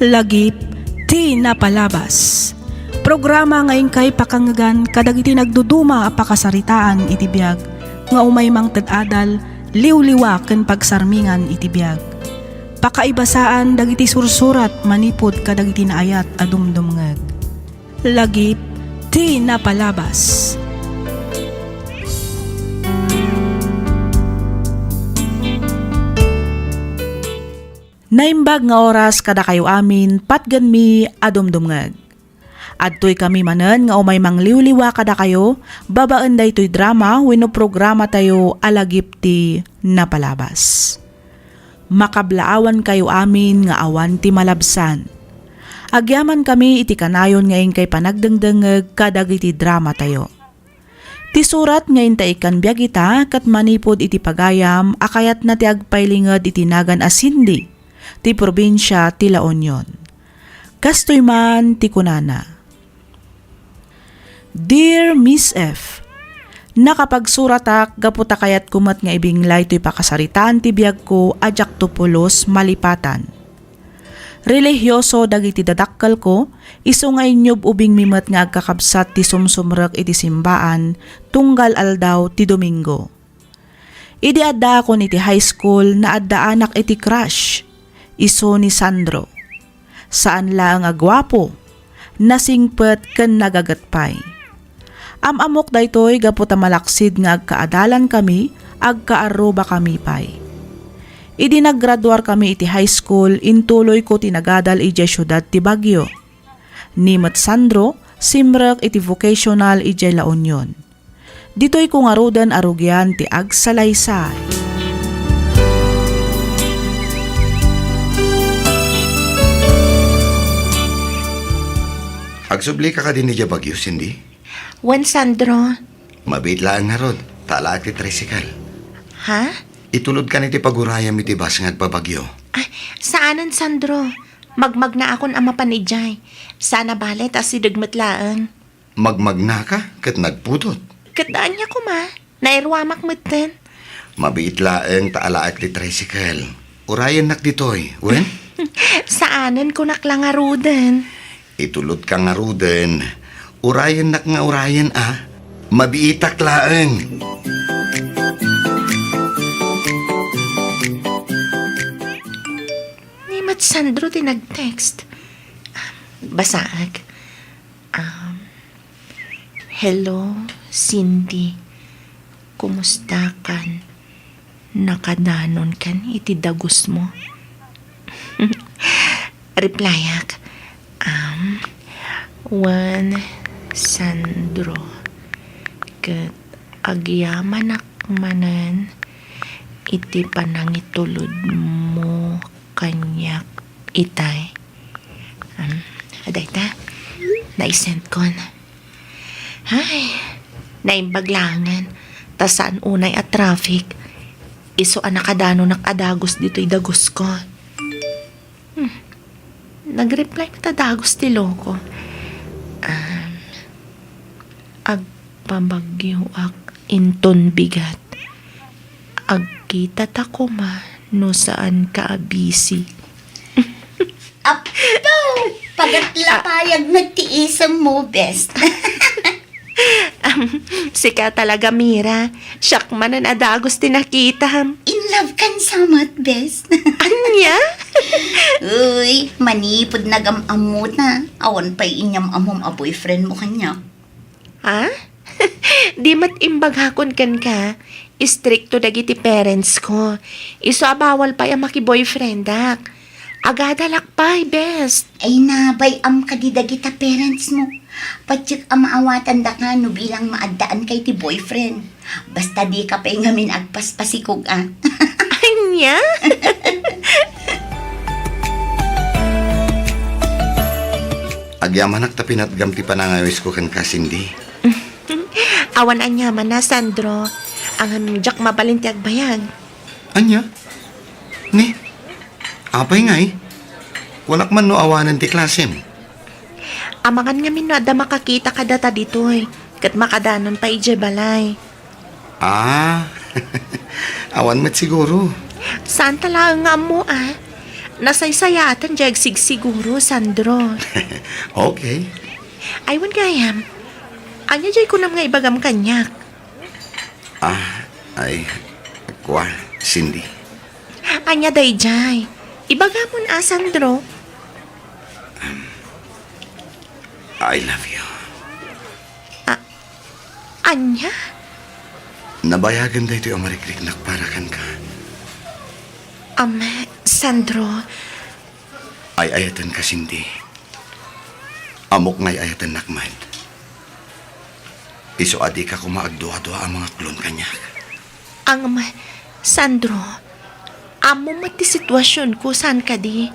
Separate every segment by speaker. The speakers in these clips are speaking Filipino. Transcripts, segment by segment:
Speaker 1: Lagip ti napalabas. Programa ngayon kay pakangagan kadagiti nagduduma a pakasaritaan iti biag nga umay mang tad-adal liwliwa ken pagsarmingan iti biag. Pakaibasaan dagiti sursurat manipod kadagiti naayat a dumdumngeg. Lagip ti napalabas. Naimbag nga oras kada kayo amin patgan mi adumdumngeg. Adtoy kami manen nga umay mangliwliwa kada kayo babaan daytoy drama wenno programa tayo alagip ti napalabas. Makablaawan kayo amin nga awan ti malabsan. Agyaman kami iti kanayon ngayon kay panagdengdengeg kadagiti drama tayo. Ti surat ngayon ta ikan biag ita kat manipod iti pagayam akayat na ti agpailinged iti nagan asindi ti probinsya ti La Union. Kastoy man ti kunana. Dear Miss F, nakapagsuratak gaputa kayat kumat nga ibinglay to'y pakasaritaan ti biag ko ajak tupulos malipatan. Relihyoso dagiti dadakkel ko, iso nga inyob ubing mimet nga agkakabsat ti sumsumrek iti simbaan tunggal aldaw ti Domingo. Idi adda ako iti high school na adda anak iti crush, iso ni Sandro. Saan lang agwapo, nasingpet ken nagagatpay. Amok daytoy gaputa malaksid nga agkaadalan kami, agkaaruba kami pay. Idi naggraduar kami iti high school, intuloy ko tinagadal iti syudad ti Baguio. Nimet Sandro, simrek iti vocational iti La Union. Ditoy ko nga rudan arugyan ti agsalaysay.
Speaker 2: Agsubli ka din ni Bagyo, Cindy.
Speaker 3: Juan Sandro.
Speaker 2: Mabitlaan nga rod, tala ti tricycle.
Speaker 3: Ha?
Speaker 2: Itulod ka niti pagurayam iti bas nga agpabagyo.
Speaker 3: Ay, saanan Sandro? Magmag na akon ama panijay. Sana balet as sidagmatlaan.
Speaker 2: Magmagna ka, kat nagputot.
Speaker 3: Kataan niya ko ma. Nairwamak meten.
Speaker 2: Mabitlaan taala ti tricycle. Urayan nak ditoy, wen?
Speaker 3: Saanan ko naklangarudan.
Speaker 2: Itulod ka nga ruden. Urayan nak nga urayan Mabiitak laeng.
Speaker 3: Nimat Sandro tinag-text. Basaag. Hello, Cindy. Kumusta kan? Nakadanon kan iti dagos mo? Replyak. Juan Sandro. Ket agyaman akmanan iti panangitulod mo kanyak itay. Aday ta? Naisend kon. Ay, naimbaglangan. Tasaan unay at traffic. Iso anakadano nakadagos dito'y dagos ko. Nag-reply ta dagos ti loko. Agpabagyo ak inton bigat. Agkita ta ko ma no saan ka busy.
Speaker 4: Apo! Pagatla payag nagtiisam mo, best.
Speaker 3: Sika talaga, Mira. Siyak man ang adagos tinakita.
Speaker 4: In love kan samat, best.
Speaker 3: Anya?
Speaker 4: Uy, manipod nagamamot na. Awan pa'y inyam amom a boyfriend mo kanya.
Speaker 3: Ha? Di mat imbaghakon kan ka. Istrikto dagiti parents ko. Iso abawal pa yung maki-boyfriend dak. Agadalak pa'y, best.
Speaker 4: Ay nabay am kadida kita parents mo. Patsik ang maawatan da ka no bilang maadaan kay ti boyfriend. Basta di ka pa'y ngamin agpaspasikog
Speaker 3: Anya?
Speaker 2: Agyaman nak tapinatgam ti panangawis ko kan ka, Cindy.
Speaker 3: Awan anyaman na, Sandro. Ang jak mabalinti agbayag.
Speaker 2: Anya? Ni? Apay nga Walak man no awanan ti klasem.
Speaker 3: Amangan nga min no ada makakita ka data ditoy. Kat makadanon pa ije balay.
Speaker 2: Awan met siguro.
Speaker 3: Saan talaga nga mo Nasaysayatan diyag siguro, Sandro.
Speaker 2: Okay.
Speaker 3: Aywan gayam. Anya jay ko na mga ibagam kanyak.
Speaker 2: Ay, kwa, Cindy.
Speaker 3: Anya day jay. Ibagamon Sandro.
Speaker 2: I love you.
Speaker 3: Anya?
Speaker 2: Nabayagan da ito yung marikrik para ka.
Speaker 3: Sandro.
Speaker 2: Ay ayatan ka, Cindy. Amok ngay ayatan nakman. Iso adi ka kumaagduha-duha ang mga klon kanya.
Speaker 3: Sandro. Amo mati sitwasyon ko saan ka di.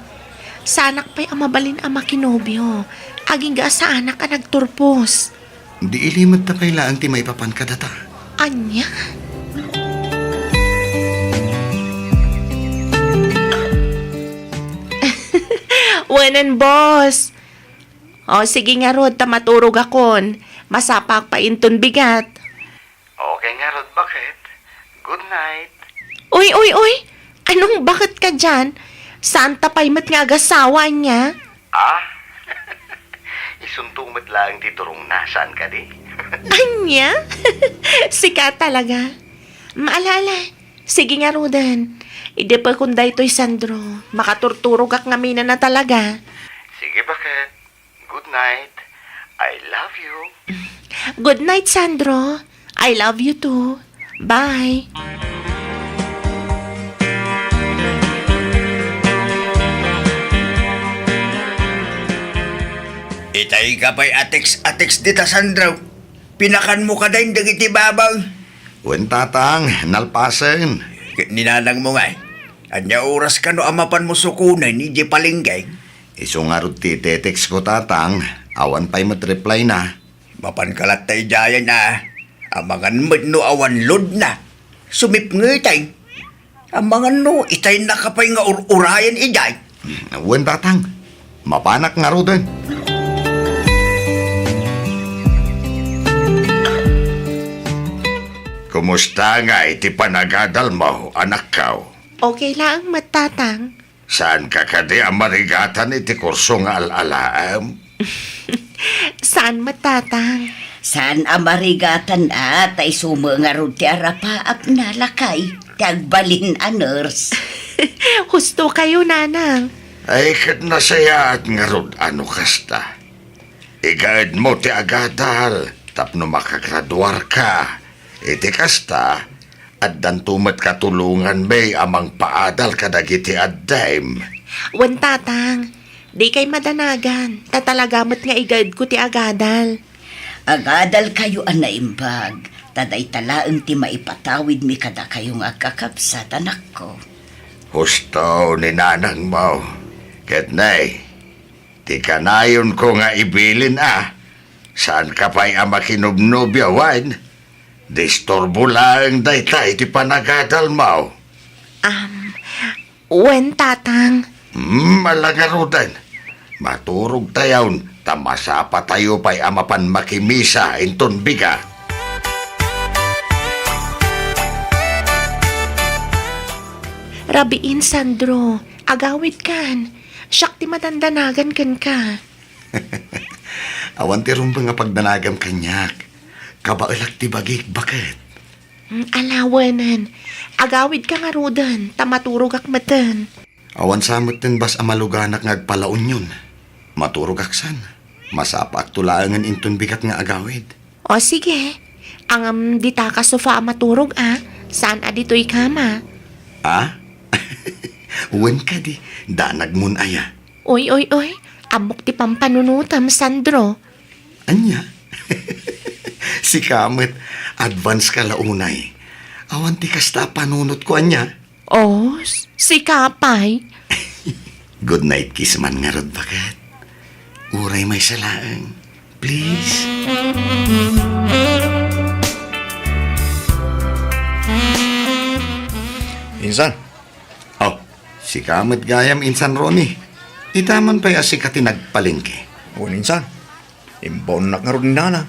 Speaker 3: Sanak pa'y amabalin ang makinobyo. Aging ga sa anak ka nagturpos.
Speaker 2: Di ilimad ta kailaan ti maipapan ka data.
Speaker 3: Anya? Wanan, boss. O, sige nga, Rod, maturog akon. Masapak pa inton bigat.
Speaker 2: Okay nga, Rod, bakit? Good night.
Speaker 3: Uy! Anong bakit ka dyan? Saan tapay mat nga agasawa niya?
Speaker 2: Isuntumad lang di turong nasaan ka di.
Speaker 3: Anya? Sika talaga. Maalala. Sige nga, Rodan. Ide pa kung daytoy, Sandro. Makaturturog ak nga na talaga.
Speaker 2: Sige, bakit? Good night. I love you.
Speaker 3: Good night, Sandro. I love you too. Bye.
Speaker 5: Itay ka pa'y ateks dita, Sandro. Pinakan mo ka dahin dagiti babaw.
Speaker 2: Wen tatang, nalpasen.
Speaker 5: Ninanang mo nga. Anya oras ka no amapan mo sukunay ni di palinggay.
Speaker 2: Iso nga ro ti tetext ko tatang. Awan pa'y matreply na.
Speaker 5: Mapan kalat tayo daya na. Amangan mo no awan lod na. Sumip nga itay. Amangan no itay nakapay nga urayan iday.
Speaker 2: Wen tatang, mapanak nga ro din. Kumusta nga iti panagadal mo, anak kaw?
Speaker 3: Okay lang, matatang.
Speaker 2: Saan ka kadi ang marigatan iti kurso nga alalaam?
Speaker 3: Saan matatang?
Speaker 4: Saan amarigatan tay sumo nga ro ti arapaap na lakay. Tagbalin a nurse.
Speaker 3: Husto kayo, nanang.
Speaker 2: Ay kat nasaya at nga rod ano kasta. Igaad mo ti agadal, tapno makagraduar ka. Iti kasta, at dantumat katulungan may amang paadal kadagiti addaim.
Speaker 3: Wan tatang, di kay madanagan. Tatalagamat nga igad ko ti agadal.
Speaker 4: Agadal kayo anaimbag. Taday talaang ti maipatawid mi kada kayong agkakapsat, anak ko.
Speaker 2: Husto ni nanang mo. Ket nay, ti kanayon ko nga ibilin Saan ka pa'y ama kinubnubyawan? Disturbo lang daytay ti panagadal mo.
Speaker 3: Wan tatang.
Speaker 2: Malangarudan. Maturog tayawn, tamasa pa tayo pa'y amapan makimisa inton biga.
Speaker 3: Rabiin, Sandro. Agawid kan. Siyak ti matandanagan kan ka.
Speaker 2: Awan ti rumba nga pagdanagam kanyak. Kabailak ti bagik, bakit?
Speaker 3: Alawanan. Agawid ka nga rodan. Tamaturog ak matan.
Speaker 2: Awan samot din bas amaluganak nga agpalaon yun. Maturog aksan. Masapak tulaangan inton bigat nga agawid.
Speaker 3: O sige. Ang dita ka sofa maturog Saan adito'y kama?
Speaker 2: Uwan ka di. Danag mun aya.
Speaker 3: Oy. Amok ti pampanunutam, Sandro.
Speaker 2: Anya? Si Kamet, advance ka launay. Awan ti kasta panunot ko anya.
Speaker 3: Oh, si Kapay.
Speaker 2: Good night kiss man nga rod, bakit? Uray may salaang. Please.
Speaker 5: Insan,
Speaker 2: Oh, si Kamet gayam insan Ronnie. Itaman pa'y asikati nagpalingke.
Speaker 5: o insan. Imbon na nga rin nana.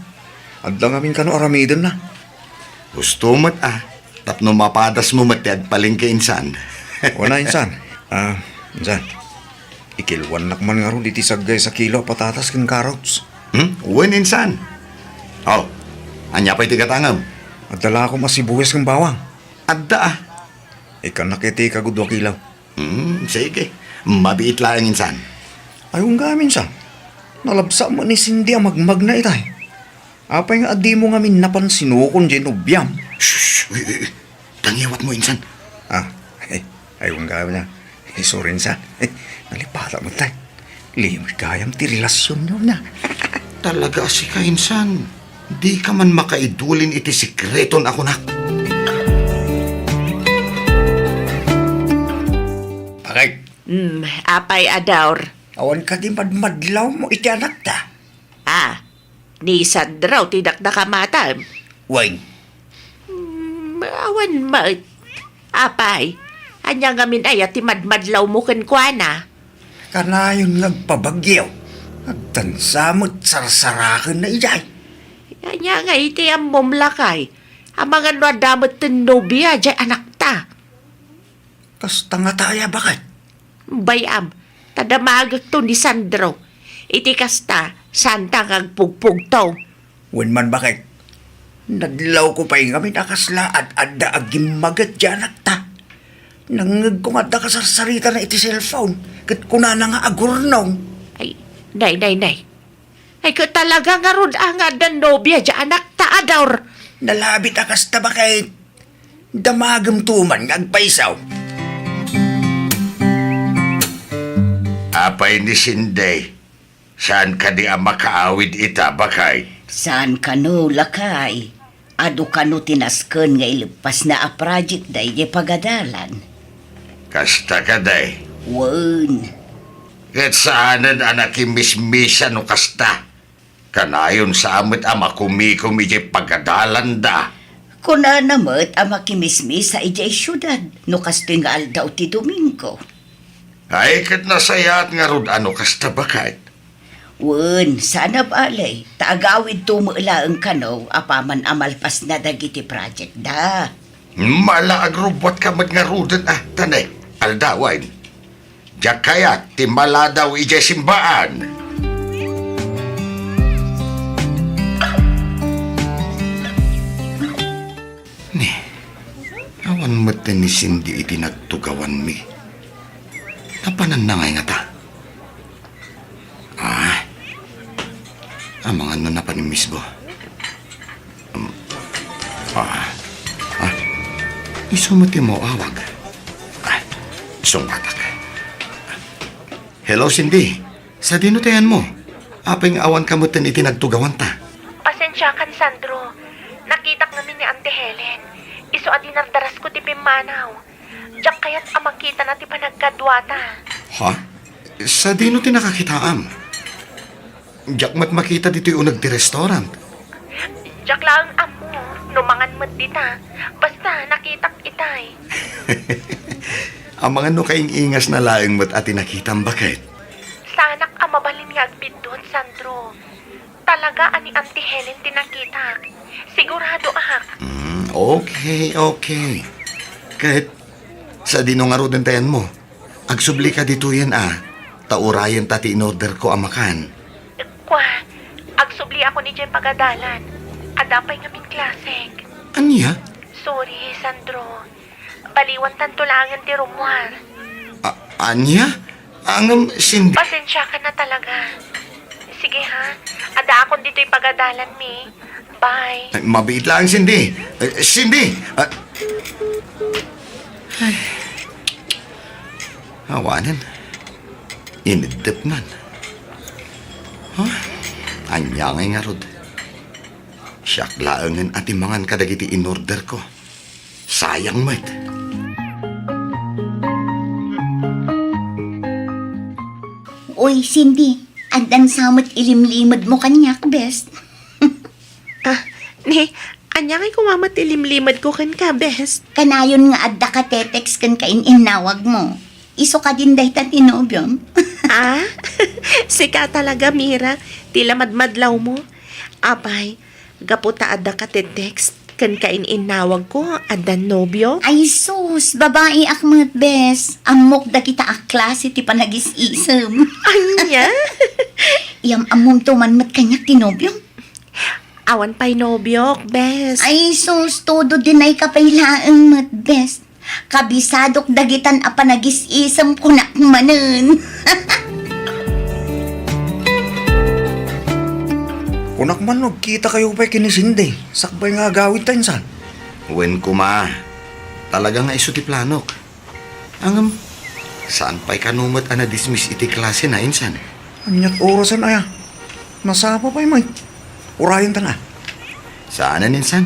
Speaker 5: At lang amin ka no aramidon na.
Speaker 2: Gusto mo't tapno mapadas mo mati agpalingke insan.
Speaker 5: O na, insan. Insan, Ikilwan nakman nga ron iti sagay sa kilo patatas kang carrots.
Speaker 2: Uwin insan. Oh, anya pa iti katangam.
Speaker 5: At dala ko masibuyas kang bawang.
Speaker 2: Adda ah.
Speaker 5: Ikan nakiti ka gudwa kilaw.
Speaker 2: Sige. Mabiit lang insan.
Speaker 5: Ayong gamin sa. Nalabsa mo ni Cindy ang magmag na itay. Apay nga adi mo nga napansinukon dyan ubyam.
Speaker 2: Shh! Tangiwat mo insan.
Speaker 5: Ayong gamin na. Sorry sa. Nalipata mo tay. Limit kayang ti relasyon nyo na.
Speaker 2: Talaga si ka insan. Di ka man makaidulin iti sikreton ako nak.
Speaker 5: Bakit?
Speaker 3: Apay Adaur.
Speaker 5: Awan ka di madmadlaw mo iti anak ta.
Speaker 3: Ni Sandraw tidak nakamata.
Speaker 5: Wayne.
Speaker 3: Awan mat. Apay. Anya nga min ay at madmadlaw mo kenkwana.
Speaker 5: Kanayon nagpabagyaw. Agtansamot sarsarakan na ijay.
Speaker 3: Anya nga iti ang mumlakay. Ang mga nadamot ng nobya dyan anak ta.
Speaker 5: Kasta nga taya bakit?
Speaker 3: Bayam, tadamagag to ni Sandro. Iti kasta, santa kag pugpug to.
Speaker 5: Wen man bakit? Nadlaw ko pa yung kami nakasla at adda agim magat dyan anak ta. Nangag kong adda ka sarsarita na iti cellphone. Kat kuna na nga agurnong.
Speaker 3: Ay, nay. Ay, ko talaga nga ron ang adan nobya dyan anak ta, Adaur.
Speaker 5: Nalabit akas ta bakit? Damagam tuman nga agpaisaw.
Speaker 2: Apay ni Sinday. Saan ka di ang makaawid ita bakay?
Speaker 4: Saan ka no, lakay? Ado ka no tinasken nga ilipas na a project day di pagadalan.
Speaker 2: Kasta ka day.
Speaker 4: Wen,
Speaker 2: Kat saanan anak imismisa no kasta. Kanayon sa amit ama kumikum iti pagadalan da.
Speaker 4: kuna namat ang makimismis sa ijay syudad no kastoy nga aldaw ti Domingo.
Speaker 2: Ay kat nasayat nga rod ano kasta bakay?
Speaker 4: Wen, sana balay, taagawid tumula ang kanaw apaman amalpas na dagiti project da.
Speaker 2: Mala agrubot ka nga rodan tanay. Aldawain. Diyak kaya timala daw ijay simbaan. Awan mata ni Cindy iti nagtugawan mi. Kapanan na nga ta. Amang ano na pa ni Misbo. Isumati mo awag. Sungatak. Hello, Cindy. Sa dinutayan mo. Apeng awan kamutan iti nagtugawan ta.
Speaker 3: Pasensya kan, Sandro. Nakitak namin ni Auntie Helen. Iso adi nardaras ko ti Pimanaw. Diyak kaya't amakita na ti panagkadwata.
Speaker 2: Ha? Sa dino ti nakakitaam? Diyak mat makita dito yung nagti restaurant.
Speaker 3: Diyak lang amo, numangan mat dita. Basta nakitak itay.
Speaker 2: Ang mga no kaing ingas na laeng mat ati nakitang bakit?
Speaker 3: Sanak amabalin nga agbidon, Sandro. Talaga ani Auntie Helen tinakitak. Sigurado ahak.
Speaker 2: Okay. Kahit sa dino nga rodin tayan mo, agsubli ka dito yan taurayan tati in-order ko amakan.
Speaker 3: Kwa, agsubli ako ni Jem pagadalan. Adapay nga min klaseng.
Speaker 2: Anya?
Speaker 3: Sorry, Sandro. Baliwan tantulangan ti Romual.
Speaker 2: Anya? Ang Cindy...
Speaker 3: Pasensya ka na talaga. Sige ha, ada akong dito'y pagadalan mi. Bye.
Speaker 2: Ay, mabait lang, Cindy. Cindy! Awanan. Inidip man. Anya nga rod. Siyak laangan at imangan kadagiti in-order ko. Sayang mat.
Speaker 4: Oy, Cindy, andan samot ilimlimad mo kanyak, best.
Speaker 3: Anya kay kumamat ilimlimad ko kan ka, best.
Speaker 4: Kanayon nga adda ka tetex kan kain inawag mo. Iso ka din dahi tinobyom.
Speaker 3: Sika talaga, Mira. Tila madmadlaw mo. Apay, gaputa ada ka text. Kan inawag ko, adan nobyo.
Speaker 4: Ay sus, babae akmat bes. Amok da kita a klase ti panagis-isem.
Speaker 3: Anya?
Speaker 4: Iyam amom tumanmat kanyak tinobyo.
Speaker 3: Awan pa'y nobyo, bes.
Speaker 4: Ay sus, todo dinay kapailaang mat bes. Kabisadok dagitan a panagis-isem kunak manen.
Speaker 5: Kunak man, kita kayo pa'y kinisindi. Sakbay nga agawid tayo san.
Speaker 2: Wen kuma, talaga nga iso ti planok. Ang saan pa'y kanumat ana dismiss iti klase na insan?
Speaker 5: Anyat orasan aya. Nasapa pa'y may. Urayan ta na.
Speaker 2: Saan insan?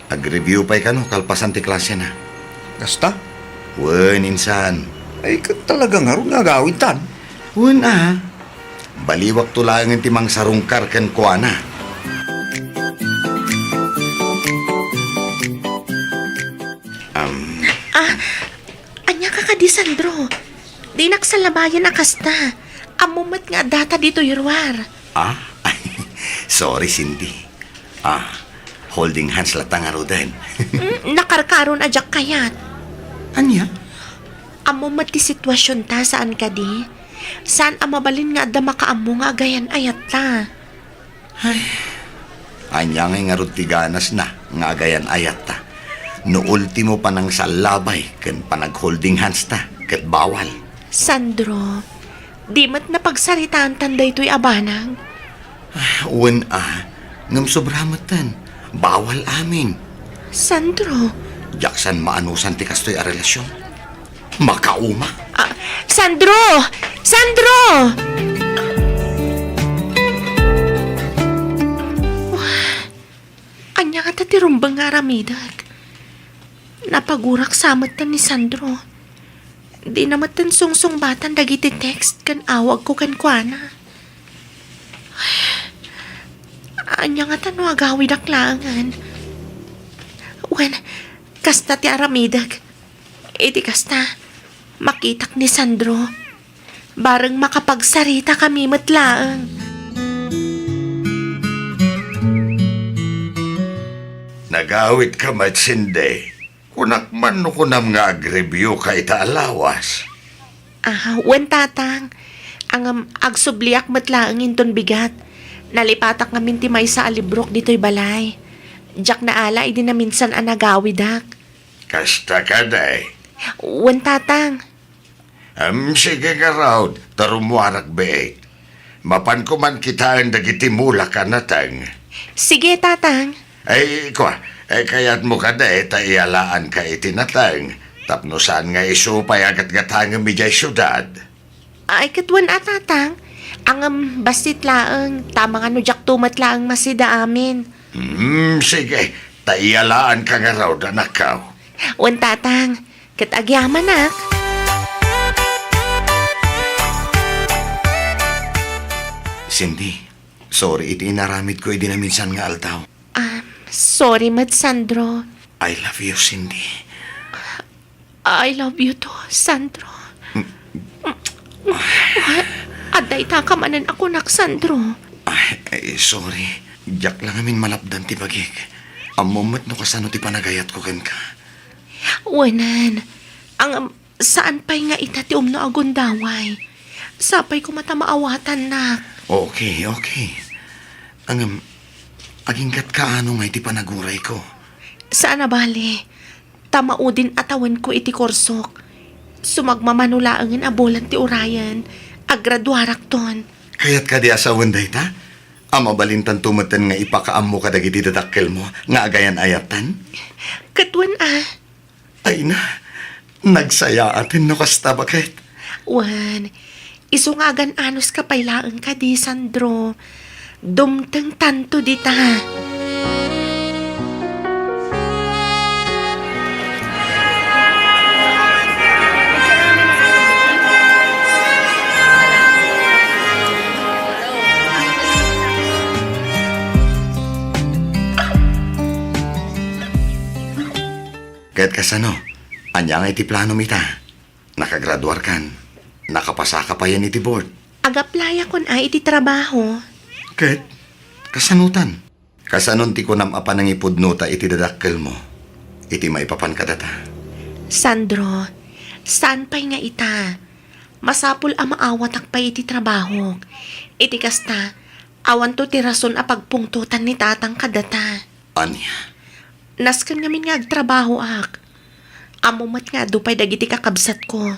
Speaker 2: Ag-review pa'y kano kalpasan ti klase na.
Speaker 5: Gasta?
Speaker 2: Wen insan.
Speaker 5: Ay, talaga nga rin agawid tan.
Speaker 2: Wen baliwak tulangan ti mang sarungkar ken kuana.
Speaker 3: Anya ka di Sandro. Di naksalabayan na kasta. Amumat nga data dito yurwar.
Speaker 2: Ay, sorry Cindy. Holding hands latang arudan.
Speaker 3: Nakarkaron ajak kayat.
Speaker 2: Anya?
Speaker 3: Amumat ti sitwasyon ta saan ka di? Saan ang mabalin nga da makaamo nga gayan ayat ta?
Speaker 2: Anya nga ngarud ti ganas na nga agayan ayat ta. No ultimo pa nang salabay ken panag-holding hands ta ket bawal.
Speaker 3: Sandro, di mat napagsaritaan tanday to'y abanang.
Speaker 2: Wen ngam sobramatan. Bawal amin.
Speaker 3: Sandro,
Speaker 2: Jaksan maanusan ti kastoy a relasyon. Makauma.
Speaker 3: Sandro! Sandro! Anya ka tatirumbang nga ramidag. Napagurak samat ni Sandro. Di naman tan sungsung-batan dagiti text kan awag ko kan kuana. Anya nga tan wagawid aklangan. Wen, kasta ti aramidag. Iti kasta, makitak ni Sandro. Bareng makapagsarita kami matlaang.
Speaker 2: Nagawit ka matsinde. Kunak man no kunam nga ag-review ka itaalawas.
Speaker 3: Wen tatang. Ang agsubliak matlaang inton bigat. Nalipatak ngamin ti may sa alibrok dito'y balay. Diyak na ala, idi na minsan ang nagawidak.
Speaker 2: Kasta ka day.
Speaker 3: Wen tatang.
Speaker 2: Sige nga raw, tarumuarak beek. Mapan ko man kita ang dagiti mula ka natang.
Speaker 3: Sige tatang.
Speaker 2: Ay, kaya't mo ka day, taiyalaan ka itinatang. Tapno saan nga isupay agat-gatang ang midya syudad.
Speaker 3: Ay katwan tatang. Ang basit laang, tamang ano jak tumat laang masida amin.
Speaker 2: Sige, taiyalaan ka nga raw, danakaw.
Speaker 3: Wen tatang, katagyaman nak.
Speaker 2: Cindy, sorry iti inaramid ko iti na minsan nga altaw.
Speaker 3: Sorry Mad Sandro.
Speaker 2: I love you, Cindy.
Speaker 3: I love you too, Sandro. Aday takamanan ako nak, Sandro.
Speaker 2: Sorry. Diyak lang amin malapdan ti bagik. Ang moment no kasano ti panagayat ko ken ka.
Speaker 3: Wanan, ang saan pa'y nga ita ti umno agundaway. Sapay ko mata maawatan na.
Speaker 2: Okay. Ang agingkat ka ano nga iti panaguray ko.
Speaker 3: Saan na bali? Tamaudin atawan ko iti korsok. Sumagmamanulaangin abulan ti urayan. Aggraduarak ton.
Speaker 2: Kaya't ka di asawan day ta? Ang mabalintan tumatan nga ipakaam mo kadagiti dadakkel mo nga agayan ayatan?
Speaker 3: Katwan
Speaker 2: Ay na, nagsaya atin no kasta bakit?
Speaker 3: Wan, isungagan anos ka pailaan ka di, Sandro. Dumteng tanto di ta.
Speaker 2: Kaya't kasano, anya nga iti plano mita. Nakagraduar kan, nakapasa ka pa yan iti board.
Speaker 3: Agaplaya kon ay iti trabaho.
Speaker 2: Kaya't kasanutan. Kasanon ti kunam apa nang ipudnuta iti dadakkel mo. Iti maipapan ka data.
Speaker 3: Sandro, saan pa'y nga ita? Masapul ang maawatak pa iti trabaho. Iti kasta, awan to ti rason a pagpungtutan ni tatang kadata.
Speaker 2: Anya?
Speaker 3: Naskan ngamin nga agtrabaho ak. Amumat nga dupay dagiti kakabsat ko.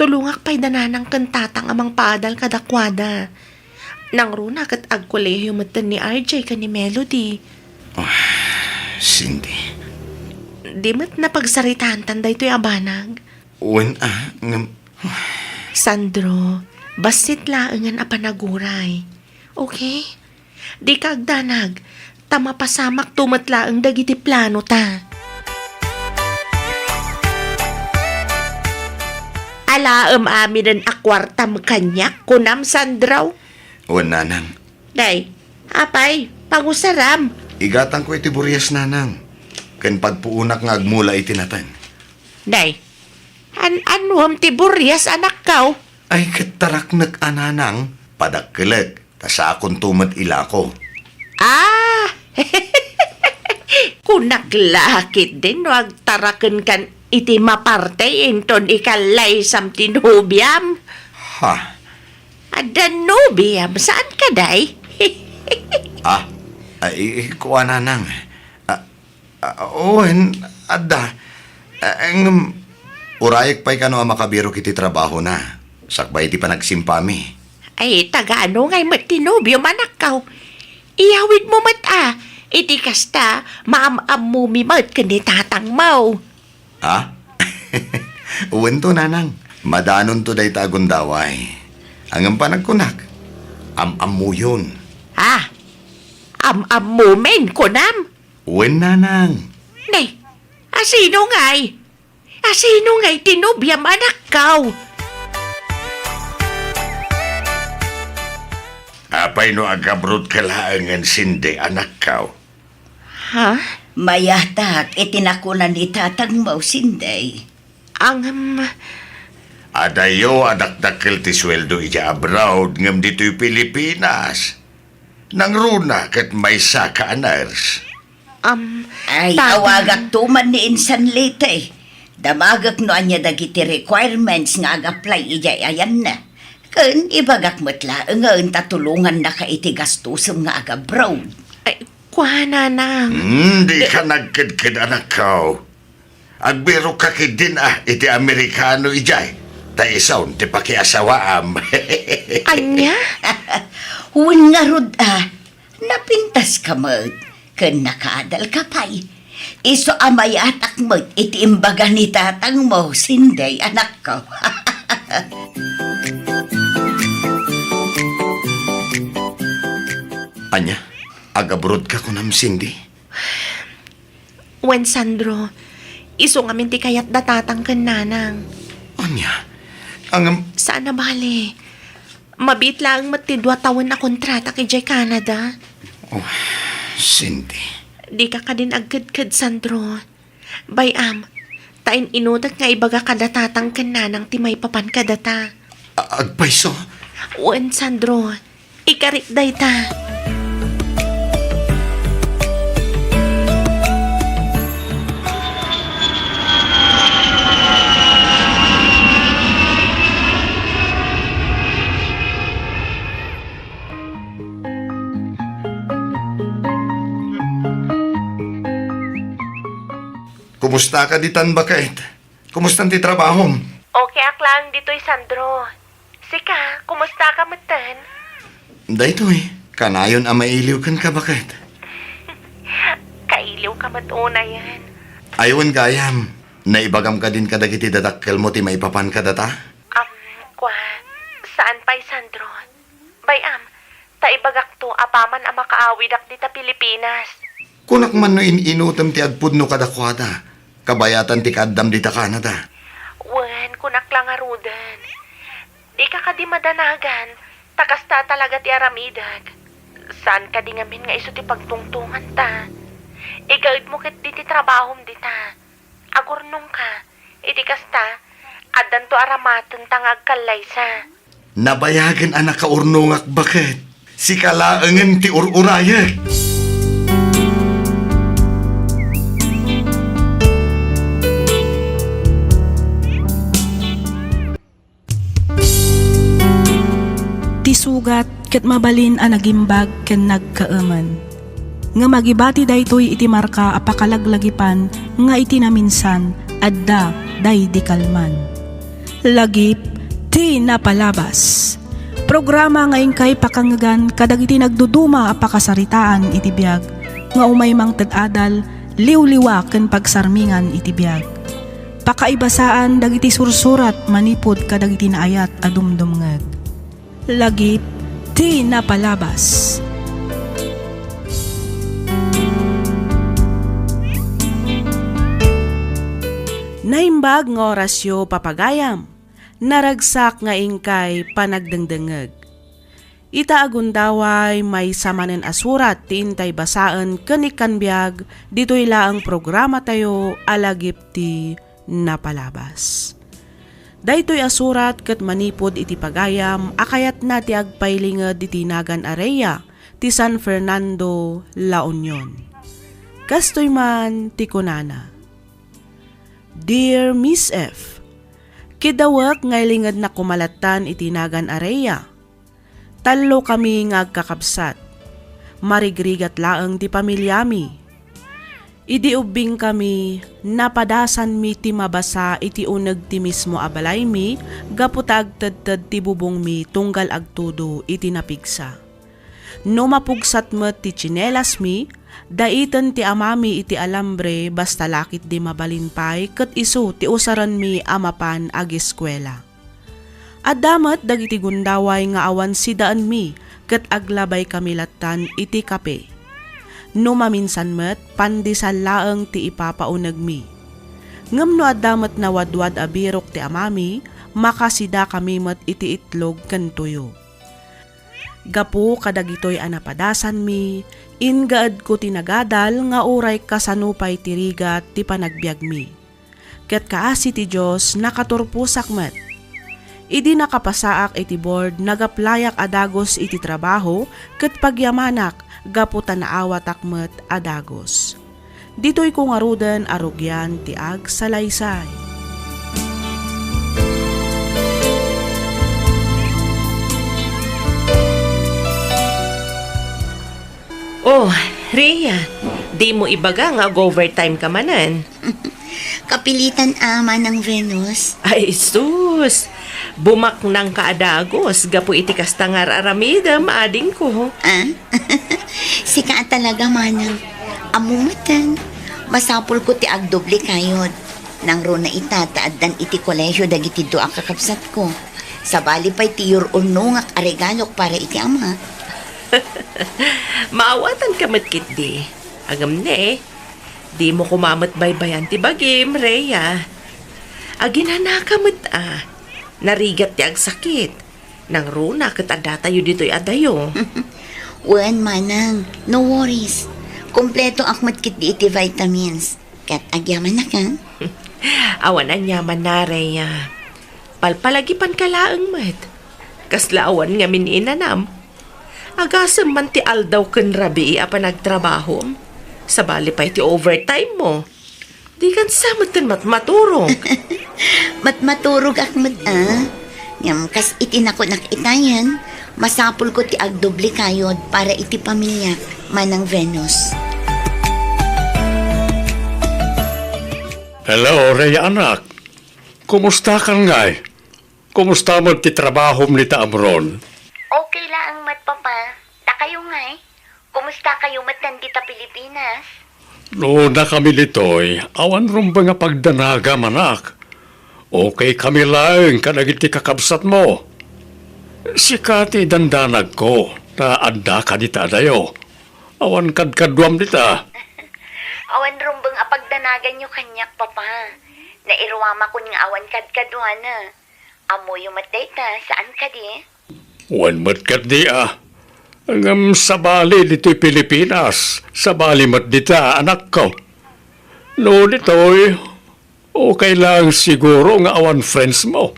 Speaker 3: Tulungak pa'y dananang kantatang amang paadal kadakwada. Nang runa kat agkolehiyo matan ni RJ ka ni Melody.
Speaker 2: Cindy.
Speaker 3: Di mat napagsaritaan tanday to'y abanag.
Speaker 2: Uwan
Speaker 3: Sandro, basit laangan a panaguray. Okay? Di ka agdanag. Tama pasamak tumatlaang dagiti plano ta. Alaam amin ang akwartam kanyak kunam Sandro.
Speaker 2: Uwan nanang.
Speaker 3: Day, apay, pangusaram.
Speaker 2: Igatang ko iti buryas nanang. Ken pagpuunak nga agmula iti natan.
Speaker 3: Day, anuam ti buryas anak kaw?
Speaker 2: Ay katarak nag-ananang padakkeleg. Tasa akong tumat ilako.
Speaker 3: Ah! Kung naglakit din, wag tarakan kan iti maparte inton ikalay sam tinubiam.
Speaker 2: Ha?
Speaker 3: Adanubiam, saan ka day?
Speaker 2: Ay kuha nanang. Owen, adda. Ang urayek pa'y kano ang makabiro kiti trabaho na. Sakbay iti panagsimpami.
Speaker 3: Ay, taga-ano ngay matinubiam anak kaw. Iyawid mo mat iti kasta, maam-amumi mat kani tatang mo.
Speaker 2: Ha? Uwan to nanang. Madanon to day tagundaway. Ang panagkunak. Am-amu yun.
Speaker 3: Am-amumen kunam.
Speaker 2: Uwan nanang.
Speaker 3: Nay, asino ngay? Asino ngay tinubiam anak kaw?
Speaker 2: Apay no agabrod kalaangan sinde anak kaw.
Speaker 3: Ha?
Speaker 4: Mayatak, itinakunan ni tatang mo, Sinday.
Speaker 3: Ang,
Speaker 2: Adayo adakdakkel ti sweldo ija abroad ngam dito'y Pilipinas. Nang runa kat may saka anars.
Speaker 4: Ay,
Speaker 3: Tatang-
Speaker 4: awagak tuman ni insan lite. Damagak no anya dagiti requirements nga ag-apply ijay ayan na. Kun ibagak matla nga tatulungan na ka iti gastusem nga ag-abroad.
Speaker 3: ay, kuhana na.
Speaker 2: Hindi ka nagkidkid anak kaw. Agbiro ka kidin iti Amerikano ijay. Ta isaw ti pakiasawaam.
Speaker 3: Anya?
Speaker 4: Huwag nga rod napintas ka mat. Kun nakaadal ka pa'y. Iso amay atak mat iti imbaga ni tatang mo, Sinday, anak ko.
Speaker 2: Anya, agabrod ka kunam Cindy.
Speaker 3: Wen Sandro, iso ngamin ti kayat datatang kan nanang.
Speaker 2: Anya, ang
Speaker 3: Saan na bali? Mabit lang matidwa taon na kontrata kay Jay Canada.
Speaker 2: Cindy.
Speaker 3: Di ka din agkad-kad, Sandro. Bayam, tain inudat nga ibaga kadatatang kan nanang ti may papan kadata.
Speaker 2: Agpaiso.
Speaker 3: Wen Sandro, ikarik day ta.
Speaker 2: Kumusta ka ditan bakit? Kumusta ti trabaho?
Speaker 3: Okay aklang dito'y Sandro. Sika, kumusta ka matan?
Speaker 2: Daytoy, kanayon ang mailiw kan ka bakit?
Speaker 3: Kailiw ka matuna yan.
Speaker 2: Ayun gayam, naibagam ka din kadagiti dadakkel mo ti maipapan ka data?
Speaker 3: Kwa, saan pa'y Sandro? Bayam, taibagak to apaman ang makaawidak dita Pilipinas.
Speaker 2: Kunak man no inutam ti agpudno kadakwada, kabayatan ti kaddam dita Canada.
Speaker 3: Wen, kunak lang arudan. Di ka di madanagan, takasta talaga ti aramidag. Saan ka di ngamin nga iso ti pagtungtungan ta? Igaid mo ket di ti trabahom dita. Agurnong ka, iti kasta, adan to aramatan tangag kalaysa.
Speaker 2: Nabayagan anak ka urnungak bakit? Si kalaangan ti ururayak.
Speaker 1: Ti sugat ket mabalin a nagimbag ken nagkaaman. Nga magibati daytoy iti marka a pakalaglagipan nga iti naminsan adda day di kalman. Lagip ti napalabas. Programa nga ingkay pakangagan kadagiti nagduduma a pakasaritaan iti biag nga umay mang tad-adal liwliwa ken pagsarmingan iti biag. Pakaibasaan dagiti sursurat manipod kadagiti naayat a dumdumngeg. Lagip ti napalabas. Naimbag nga orasyo papagayam, naragsak nga ingkay panagdengdengeg. Ita agundaway may samanen asurat ti intay basaan kanikan biag ditoy laang programa tayo alagip ti napalabas. Daytoy asurat ket manipod iti pagayam akayat na ti agpaylinged iti Nagan Area ti San Fernando, La Union. Kastoy man ti kunana. Dear Miss F, kidawak ngay linged na kumalatan iti Nagan Area. Talo kami nga agkakabsat. Marigrigat laeng ti pamilyami. Idi ubing kami, napadasan mi ti mabasa iti uneg ti mismo abalay mi, gaputag tedted ti bubong mi tunggal agtudo iti napigsa. No mapugsat met ti tsinelas mi, daiten ti amami iti alambre basta lakit di mabalinpay ket isu ti usaran mi amapan ag eskwela. Adamet dagiti gundaway nga awan sidaan mi ket aglabay kami latan iti kape. No maminsan met pandisal laeng ti ipapauneg mi. Ngem no adamet na wadwad a birok ti amami, makasida kami met iti itlog ken tuyo. Gapu kadagitoy a napadasan mi, ingaad ko tinagadal nga uray kasanupay tirigat ti panagbiag mi. Ket kaasi ti Dios nakaturpusak met. Idi nakapasaak iti board nagaplayak adagos iti trabaho ket pagyamanak gaputan naawat akmet adagos. Ditoy kong aruden arugyan ti ag salaysay.
Speaker 3: Oh, Rhea, di mo ibaga nga overtime ka manan.
Speaker 4: Kapilitan ama ng Venus.
Speaker 3: Ay, sus! Bumak ng kaadagos, gapu iti kastangar aramida, maading ko.
Speaker 4: Ah? Sika talaga manang. Amumatan. Masapul ko ti agdoble kayod. Nang ro na itataad dan iti kolesyo dagiti do ang kakapsat ko. Sabali pa'y ti yurunong ak aregalok para iti ama.
Speaker 3: Maawatan ka matkit di. Agam ne, di mo kumamat baybayan ti bagim, Rhea. Aginana ka mat narigat ti ag sakit. Nang runa kat adda tayo dito'y adayo.
Speaker 4: Wen manang, no worries. Kompleto akmat kit di iti vitamins. Kat agyaman na ka.
Speaker 3: Awan ang yaman na, Rhea. Palpalagipan ka laang mat. Kaslaawan nga mininanam. Agasam man ti aldaw ken rabi a panagtrabaho. Sabali pa iti overtime mo. Di kan samutin matmaturong.
Speaker 4: Matmaturog akmat Ngam kas iti nako nakitayan, masapul ko ti agdoble kayod para iti pamilya manang Venus.
Speaker 6: Hello, Rhea anak. Kumusta ka ngay? Kumusta mo ti trabaho ni Amron?
Speaker 7: Okay lang, mat papa. Ta kayo nga eh. Kumusta kayo matan dita Pilipinas?
Speaker 6: No, na kami litoy, awan rumba nga pagdanaga manak. Okay kami lang, kanagiti kakabsat mo. Sikati dandanag ko, ta anda ka dita dayo. Awan kadkadwam dita.
Speaker 7: Awan rumbang apagdanagan nyo kanyak, papa. Nairuwama ko nga awan kadkadwana. Amo yung matay ta, saan ka di?
Speaker 6: Wan matkat di Ang sabali dito'y Pilipinas, sabali mat dita anak ko. No, dito'y, okay lang siguro nga awan friends mo.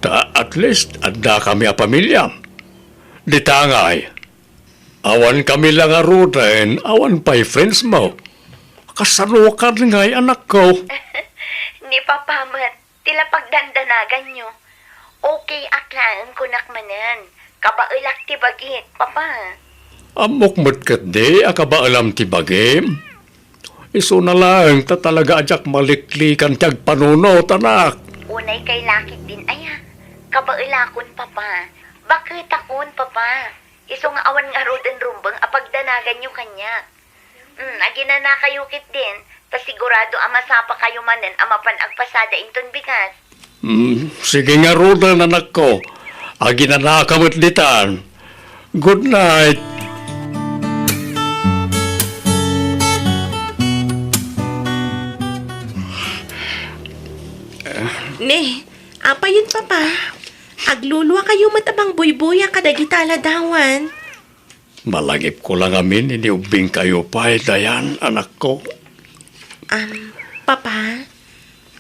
Speaker 6: Ta at least, anda kami a pamilya. Dita nga'y, awan kami lang aruten, awan pa'y friends mo. Kasarukan nga'y anak ko.
Speaker 7: Ni papa mat, tila pagdandanagan nyo. Okay aklaan ko nakmanan. Kabailak ti bagit, Papa.
Speaker 6: Amok mo't kat di, akaba alam ti bagim. Iso na lang, ta talaga ajak maliklikan tiyag panunot, anak.
Speaker 7: Unay kay lakit din, aya. Kabailakon, Papa. Bakit akon, Papa? Iso nga awan nga roden rumbang apagdanagan nyo kanya. Agina na kayo kit din, ta sigurado amasapa kayo manen amapan agpasada inton bigas.
Speaker 6: Sige nga rodan, anak ko. Agi na nakamot litan. Good night.
Speaker 3: Ne, apa yun, Papa? Aglulwa kayo matabang buybuya kadagitala dawan.
Speaker 6: Malagip ko lang amin, iniubing kayo pa, Dayan, anak ko.
Speaker 3: Papa?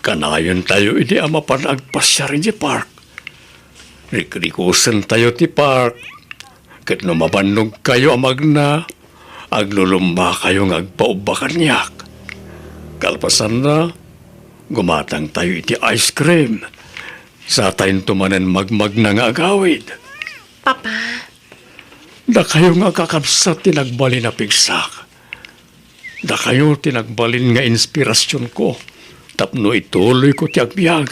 Speaker 6: Kanayon tayo, ini amapan agpasya rin di park. Rikrikusan tayo ti park. Kat numabanog kayo amag na, aglulumba kayo ng agpaubakan niyak. Kalpasan na, gumatang tayo iti ice cream. Sa tayo tumanan magmag na nga agawid.
Speaker 3: Papa?
Speaker 6: Da kayo nga kakabsat tinagbali na pigsak. Da kayo tinagbalin nga inspirasyon ko. Tapno ituloy ko ti agbyag.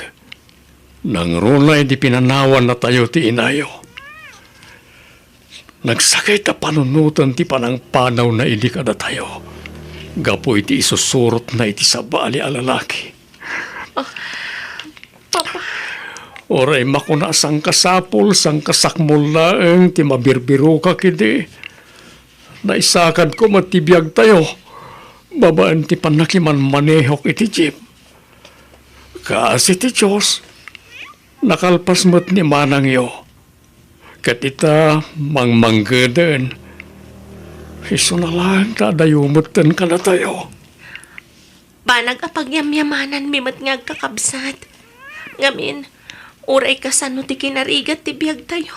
Speaker 6: Nang runay di pinanawan na tayo ti inayo. Nagsakay ta panunutan ti panang panaw na hindi kada tayo. Gapo iti isusurot na iti sabali alalaki.
Speaker 3: Papa?
Speaker 6: Oray makuna sang kasapol, sang kasakmol laeng ti mabirbiro ka kidi. Naisakad ko matibiyag tayo. Babaan ti panakiman manehok iti jeep. Kaasi ti Diyos, nakalpas mo't ni manang yo. Kat ita mangmanggadan. Iso na lang dadayumutan ka na tayo.
Speaker 3: Banag apagyamyamanan mi mat nga kakabsat. Ngamin, uray ka sa no ti kinarigat ti biyag tayo.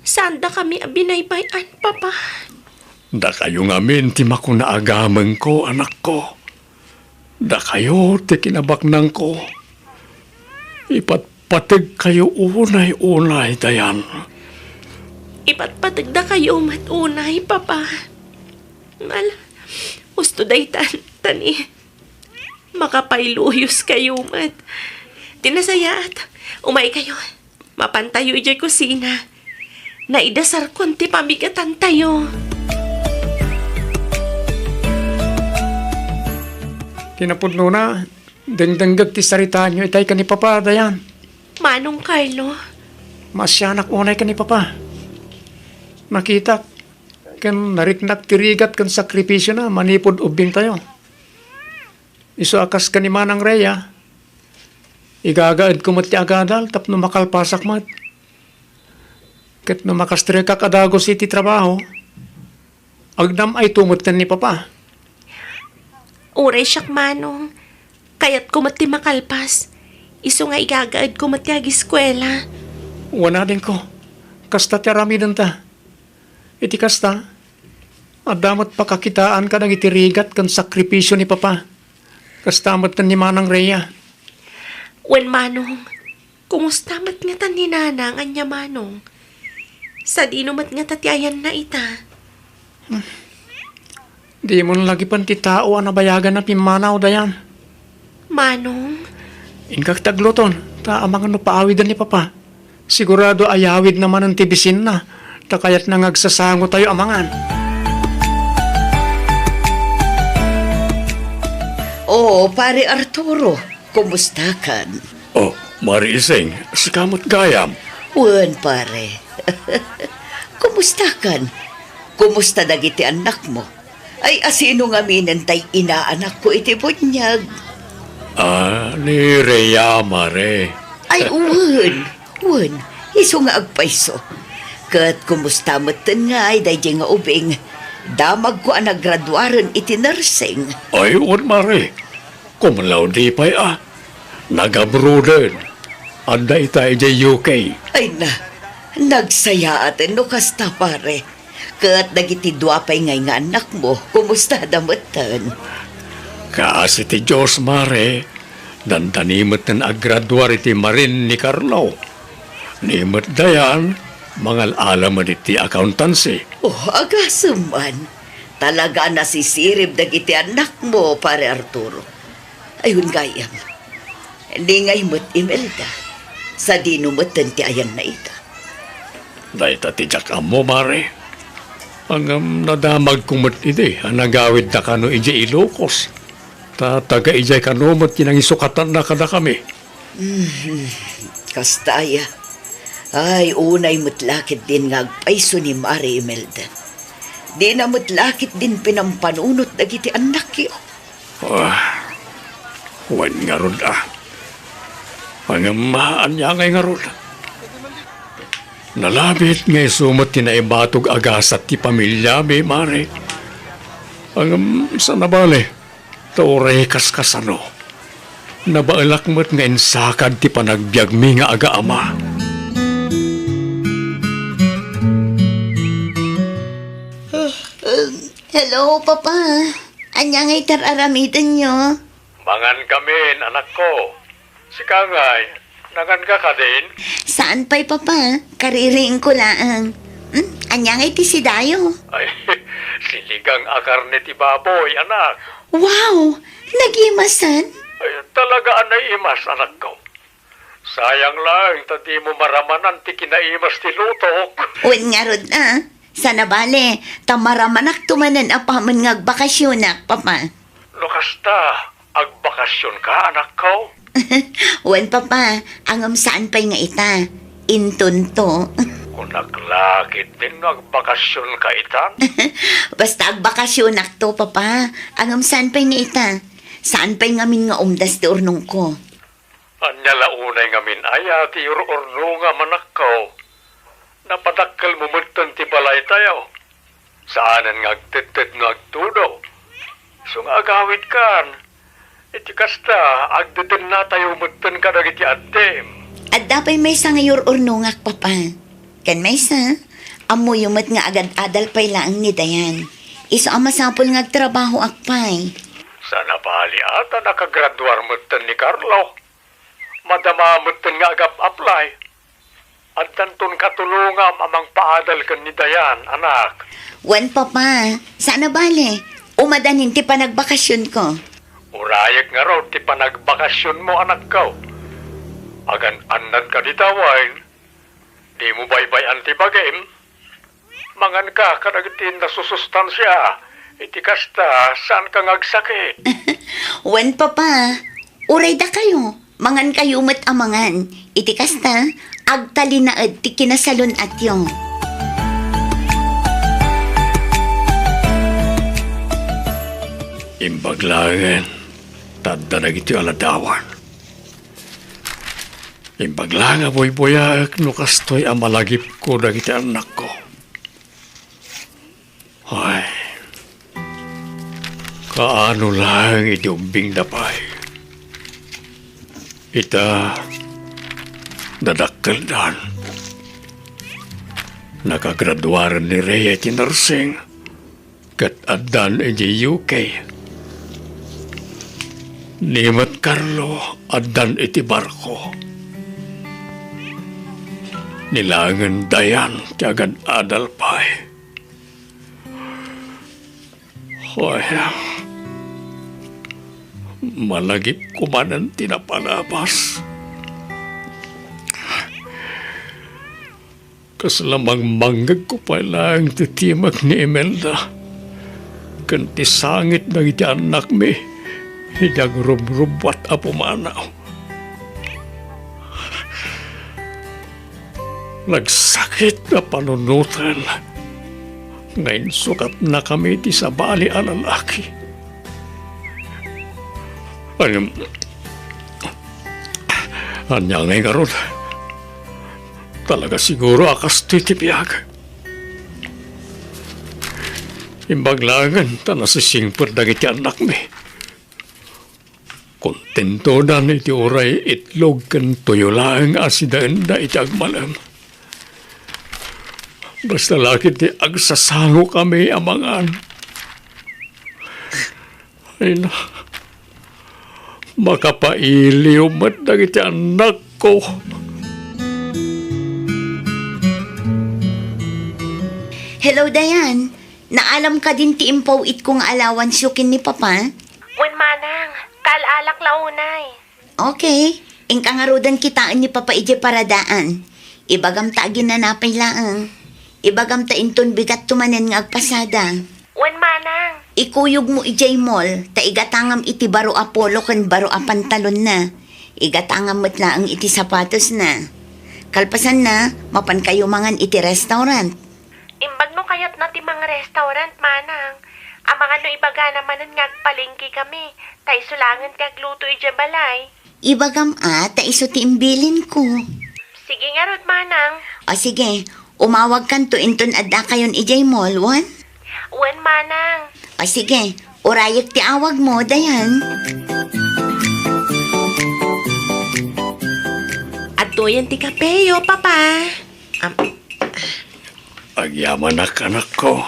Speaker 3: Sanda kami abinaybayan, Papa?
Speaker 6: Da kayo ngamin ti makunaagamang ko, anak ko. Da kayo ti kinabaknang ko. Ipatpatig kayo unay-unay, Dayan.
Speaker 3: Ipatpatagda kayo matunay, Papa. Gusto day tani. Makapailuyos kayo mat. Tinasayaat. Umay kayo. Mapantayo ijay kusina. Naidasar konti pamigatan tayo.
Speaker 6: Kinapudno na, dengdenggag ti sarita nyo, itay ka ni Papa, Dayan.
Speaker 3: Manong Carlo.
Speaker 6: Masyanak unay ka ni Papa. Nakita, kan nariknak tirigat kan sakripisyo na, manipod ubing tayo. Iso akas ka ni Manang Rhea. Igagaad ko mat ti agadal, tapno makalpasak mat. Kat no makastre ka kadagos iti trabaho, agdam ay tumutan ni Papa.
Speaker 3: Uray siyak manong. Kaya't kumati makalpas. Iso nga igagaad kumati agiskwela.
Speaker 6: Wana din ko. Kasta ti aramidan ta. Iti kasta. Adamat pakakitaan ka ng itirigat kan sakripisyo ni Papa. Kasta mat ni Manang Rhea.
Speaker 3: Wen manong. Kumusta mat nga tan ni nanang anya manong. Sa dino mat nga tatyayan na ita.
Speaker 6: Di mo lagi pan ti tao anabayagan na pimanaw, Dayan.
Speaker 3: Manong?
Speaker 6: Inkak tagluton, ta amang ano paawidan ni Papa. Sigurado ayawid naman ang tibisin na, ta kaya't nangagsasango tayo amangan.
Speaker 4: Oo, pare Arturo, kumusta kan?
Speaker 6: Oh, Marising, sikamot gayam.
Speaker 4: Wan, pare. Kumusta kan? Kumusta dagiti anak mo? Ay asino nga minantay inaanak ko iti bunyag.
Speaker 6: Ni Rhea, Mare.
Speaker 4: Ay wan, iso nga agpaiso. Kat kumusta matan nga ay dahi nga ubing. Damag ko ang naggraduaran iti nursing.
Speaker 6: Ay, Mare. Kumalaw di pa'y nagabroden. Anda itay di UK.
Speaker 4: Ay na, nagsaya atin no kasta pare. Kat dagiti duapay ngay nga anak mo, kumusta damatan?
Speaker 6: Kaasi ti Diyos, Mare. Dandanimot ng agradwar iti marin ni Carlo. Nimot dayan, Mga alaman iti accountancy.
Speaker 4: Oh, agasuman. Talaga nasisirib dagiti anak mo, pare Arturo. Ayun gayam. Hindi ngay mo't Imelda. Sa dinumutan ti ayan na ita.
Speaker 6: Dahil tatijak mo, mare. Ang nadamag kumot iti, ang nagawid na kano iji Ilocos. Taga ijay kanumot kinang isukatan na kada kami.
Speaker 4: Kastaya. Ay, unay mutlakit din ngagpaiso ni Mari Imelda. Di na mutlakit din pinampanunot dagiti anak yo.
Speaker 6: Huwag nga ron Ang mahaan niya ngay nga ron. Nalabit ngay sumot tinaibatog agasat ti pamilya, may mare. Ang sa nabali, tauray kaskasano. Nabaalak mo't nga insakad ti panagbiag mi nga aga ama.
Speaker 4: Hello, Papa. Anya ngay tararamitan nyo?
Speaker 6: Mangan kami, anak ko. Si Kangay, nangan ka din?
Speaker 4: Saan pa'y, Papa? Kariring ko lang. Anya ngay ti si Dayo?
Speaker 6: Ay, siligang akar ni ti baboy, anak.
Speaker 4: Wow! Nagimasan?
Speaker 6: Ay, talaga anay imas, anak ko. Sayang lang, tadi mo maramanan ti kinaimas ti lutok.
Speaker 4: Uwan nga rod na. Sana bale, tamaramanak tumanan apaman ngagbakasyonak, Papa.
Speaker 6: Lokasta, agbakasyon ka, anak ko.
Speaker 4: Uwan, Papa, angam saan pa'y nga ita? Intunto.
Speaker 6: Kung naglakit din agbakasyon ka itan.
Speaker 4: Basta agbakasyonak to, Papa. Angam saan pa'y nga ita? Saan pa'y ngamin nga umdas ti urnong ko?
Speaker 6: Anya launay ngamin aya ti urno nga manak ko. Napadakkel mo mutan ti balay tayo. Saanan ngagtitit ngagtudo. So nga agawid kan. Iti kasta, agdeden na tayo mutan ka dagiti atem.
Speaker 4: At dapay may sa ngayor urnongak, Papa. Kan may sa, amo yumat nga agad adal pa'y laang ni Dayan. Iso ang masapol ngagtrabaho akpay.
Speaker 6: Sana bali ata nakagraduar mutan ni Carlo. Madama mutan nga agap-apply. At tantun katulungam amang paadal kan ni Dayan, anak.
Speaker 4: Wan, Papa, sana bale, umadanin ti panagbakasyon ko.
Speaker 6: Urayak nga raw ti panagbakasyon mo, anak ko. Agan-anan ka ditawain. Di mo baybayan ti bagim. Mangan ka kadagitin na susustansya. Iti kasta, saan ka ngagsakit?
Speaker 4: Wan, Papa, uray da kayo. Mangan kayo mat amangan. Iti kasta, agtali na ed ti kinasalon at yung.
Speaker 6: Imbaglangan, tanda na iti aladawan. Imbaglangan, boy-boyak, no kastoy amalagip ko na iti anak ko. Ay, kaano lang iti umbing dapay. Ita, dadakkel dan. Nakagraduaran ni Rhea iti nursing. Kat adan iti UK. Nimat Carlo, adan iti barko. Nilangan Dayan, tiagan adal pa'y. Hoy, malagip kumanan tinapalabas. Kaslamang manggag ko pa lang titimak ni Imelda. Kanti sangit na iti anak mi, hidang rubrubat apumanaw. Nagsakit na panunutan. Ngayon sukat na kami ti sabali ang lalaki. Anya ngay karon. Talaga siguro akas titipiyag. Imbaglangan ta nasisingpur dagiti anak mi. Kontento na iti oray itlog kan tuyo lang asidaan da iti agmalam. Basta lakit ti agsasango kami amangan. Ay na, makapailiw mat dagiti anak ko.
Speaker 4: Hello, Dayan. Naalam ka din ti impaw it kong allowance yukin ni Papa?
Speaker 3: Wen manang, kalalak launay.
Speaker 4: Okay. Ingkangarudan kitaan ni Papa ije paradaan. Ibagam ta ginanapay laang. Ibagam ta inton bigat tumanen nga agpasada.
Speaker 3: Wen manang,
Speaker 4: Ikuyog mo ijay mall, ta igatangam iti baro apolo kan baro a pantalon na. Igatangam mo't laang iti sapatos na. Kalpasan na, mapan kayo mangan iti restaurant.
Speaker 3: imbag no kayat na ti mga restaurant manang. Ang mga no ibaga naman nga agpalingki kami. Tay sulangan ti agluto ije balay.
Speaker 4: Ibagam ta iso ti imbilin ko.
Speaker 3: Sige nga rod manang.
Speaker 4: O sige, umawag kan to inton adda kayon ijay mall, wan?
Speaker 3: Wen manang.
Speaker 4: O sige, urayag ti awag mo, Dayan.
Speaker 3: At tuyan ti kapeyo, papa.
Speaker 6: Agyaman anak ko.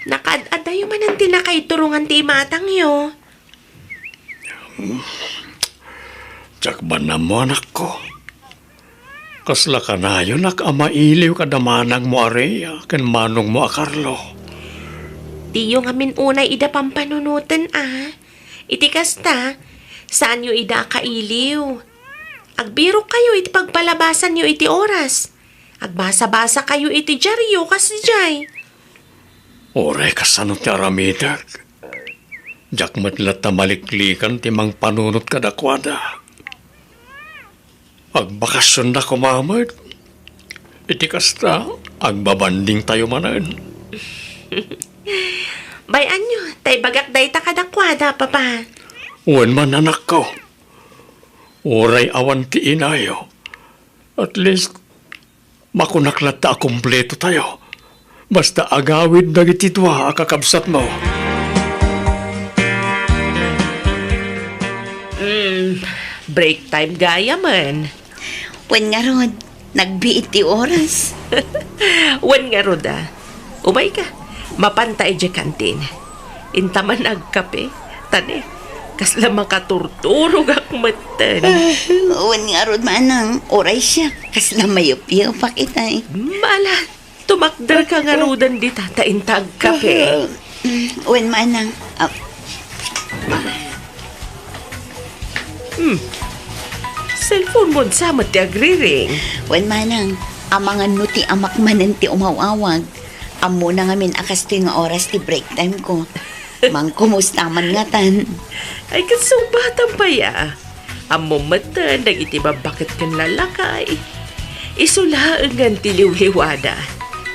Speaker 3: Nakadadayo man ang tinakaiturungan ti matang yo.
Speaker 6: Tiyakban na mo anak ko. Kasla ka na yun, nakamailiw ka damanang mo areya, kan manong mo a Carlo.
Speaker 3: Tiyo ngamin unay ida pampanunutan Iti kasta, saan yo ida kailiw? Agbiro kayo iti pagpalabasan yo iti oras. Agbasa-basa kayo iti dyaryo kasi jay.
Speaker 6: Oray kasanot ti aramidag. Diyak matlat na maliklikan timang panunot kadakwada. Agbakasyon na kumamad. Iti kasta, agbabanding tayo manan.
Speaker 3: Bayan nyo, tay bagak day ta kadakwada, papa.
Speaker 6: Uwan man anak ko. Oray awan ti inayo. At least, makunaklat ta kumpleto tayo. Basta agawid na gititwa akakabsat mo.
Speaker 3: Break time gaya man.
Speaker 4: Wen nga rod, nagbiit ti oras.
Speaker 3: Wan nga roda. Umay ka, mapantay dya kantin. Intaman agkape, tani, kasla makaturturog akmatan.
Speaker 4: Wen nga rod manang, oray siya. Kasla mayupiyo pa kita eh.
Speaker 3: Mala, tumakdar ka nga rodan di tataintag kape.
Speaker 4: Wen manang,
Speaker 3: Cellphone mo sa mati agriring.
Speaker 4: wen manang, amangan no ti amak manen ti umawawag. Amo na ngamin akas ti nga oras ti break time ko. Mang kumusta man nga tan.
Speaker 3: Ay kasubatan pa ya. Amo matan, nagiti babakit kan lalakay. Isulaangan ti liwliwada.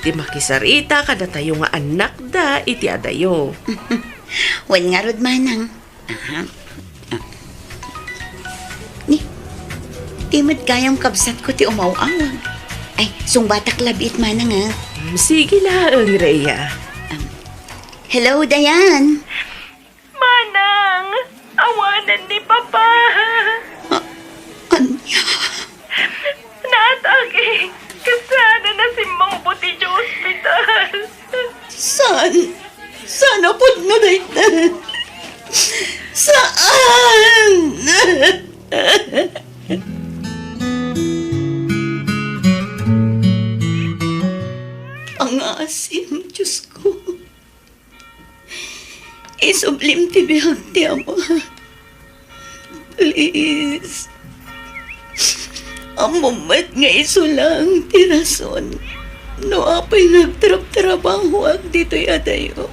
Speaker 3: Di makisarita kada tayo nga anak da iti adayo.
Speaker 4: Wen nga rod manang. Ni, timad kayang kabsat ko ti umawawag. Ay, sungbatak labit manang ha.
Speaker 3: Sige lang, Rhea.
Speaker 4: Hello, Dayan.
Speaker 3: Manang, awanan ni Papa.
Speaker 4: Anya,
Speaker 3: Natake, kasana na simbang puti sa ospital.
Speaker 4: saan po na dayta? Saan? Ang asim, Diyos ko. Isublim ti bihag ti Ama. Please. Ang mamat nga iso lang ti rason. No apay nagtrap-trabaho ag dito yatayo.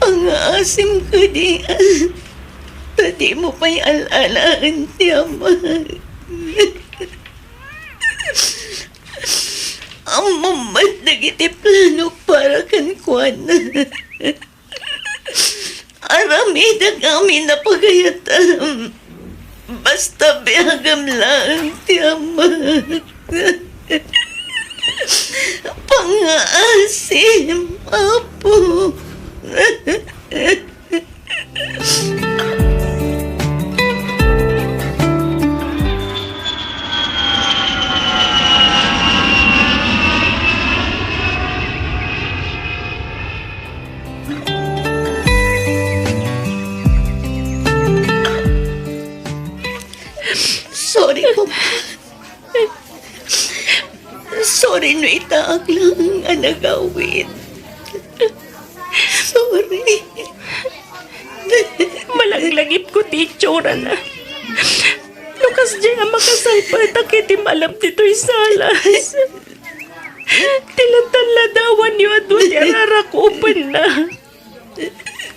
Speaker 4: Ang asim ko di. Tadi mo pa'y alalaan ti Ama. Ang mamat nagiti plano para kan Kwan. Aramidag amin na pagayatam. Basta biyagam lang ti Ama. Pangaasim, Apo. Sorry, Papa. Sorry no itaag lang ang nagawin. Sorry.
Speaker 3: Malaglagip ko ti itsura na. Lukas dyan ang makasay pa takiti malam dito'y salas. Tilatan ladawan niyo at doon yararakupan na.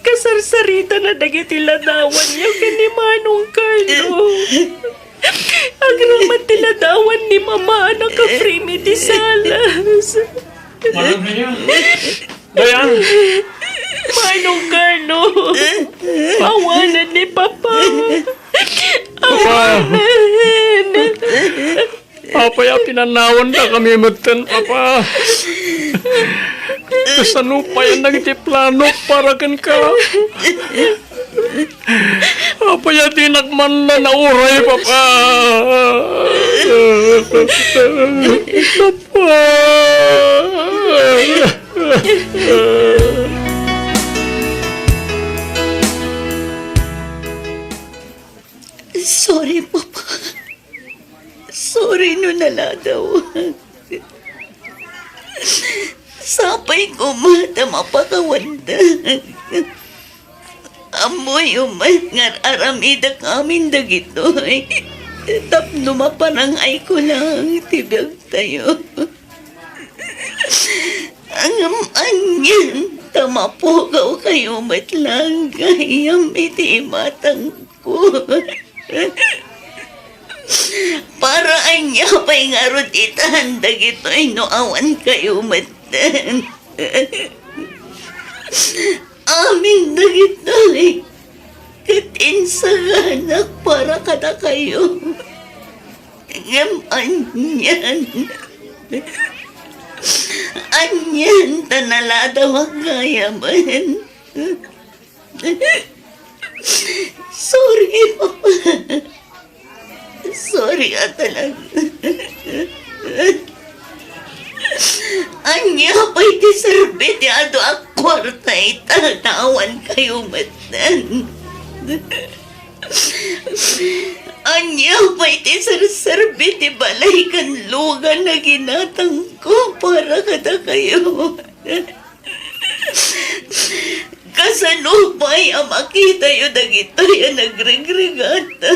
Speaker 3: Kasarsarita na dagiti ladawan niyo kanimanong Carlo. Agraman tiladawan ni mama na ka-free ti salas.
Speaker 6: Manang Rhea. Dayan.
Speaker 3: Manong Carlo. Awanan ni Papa.
Speaker 6: Papa. Papa, ya pinanawan na kami matan, Papa. Kasano pa yan nagiti plano para kan ka? Papa, ya di nagman na nauray, Papa. Papa.
Speaker 4: Sorry, Papa. Sorry no naladaw. Sapay ko mata mapakawanda. Amoy umangar aramida kamin dagitoy. Tapno maparangay ko lang tibiyag tayo. Ang anyan tamapugaw kayo matlang gayam iti matang ko. Para anya pa'y nga ron itahandag ito'y noawan kayo matan. Amin dagito'y katinsahanak para kada kayo. Ngam anyan. Anyan tanaladaw ang gayaman. Sorry, Papa. Sorry talaga. Anya pa'y deserve ti ado ang kwarta itanawan kayo matan. Anya pa'y deserve ti balay kan lugan na ginatang ko para kada kayo. Kasano pa'y makita yun dagito yan nagregregata.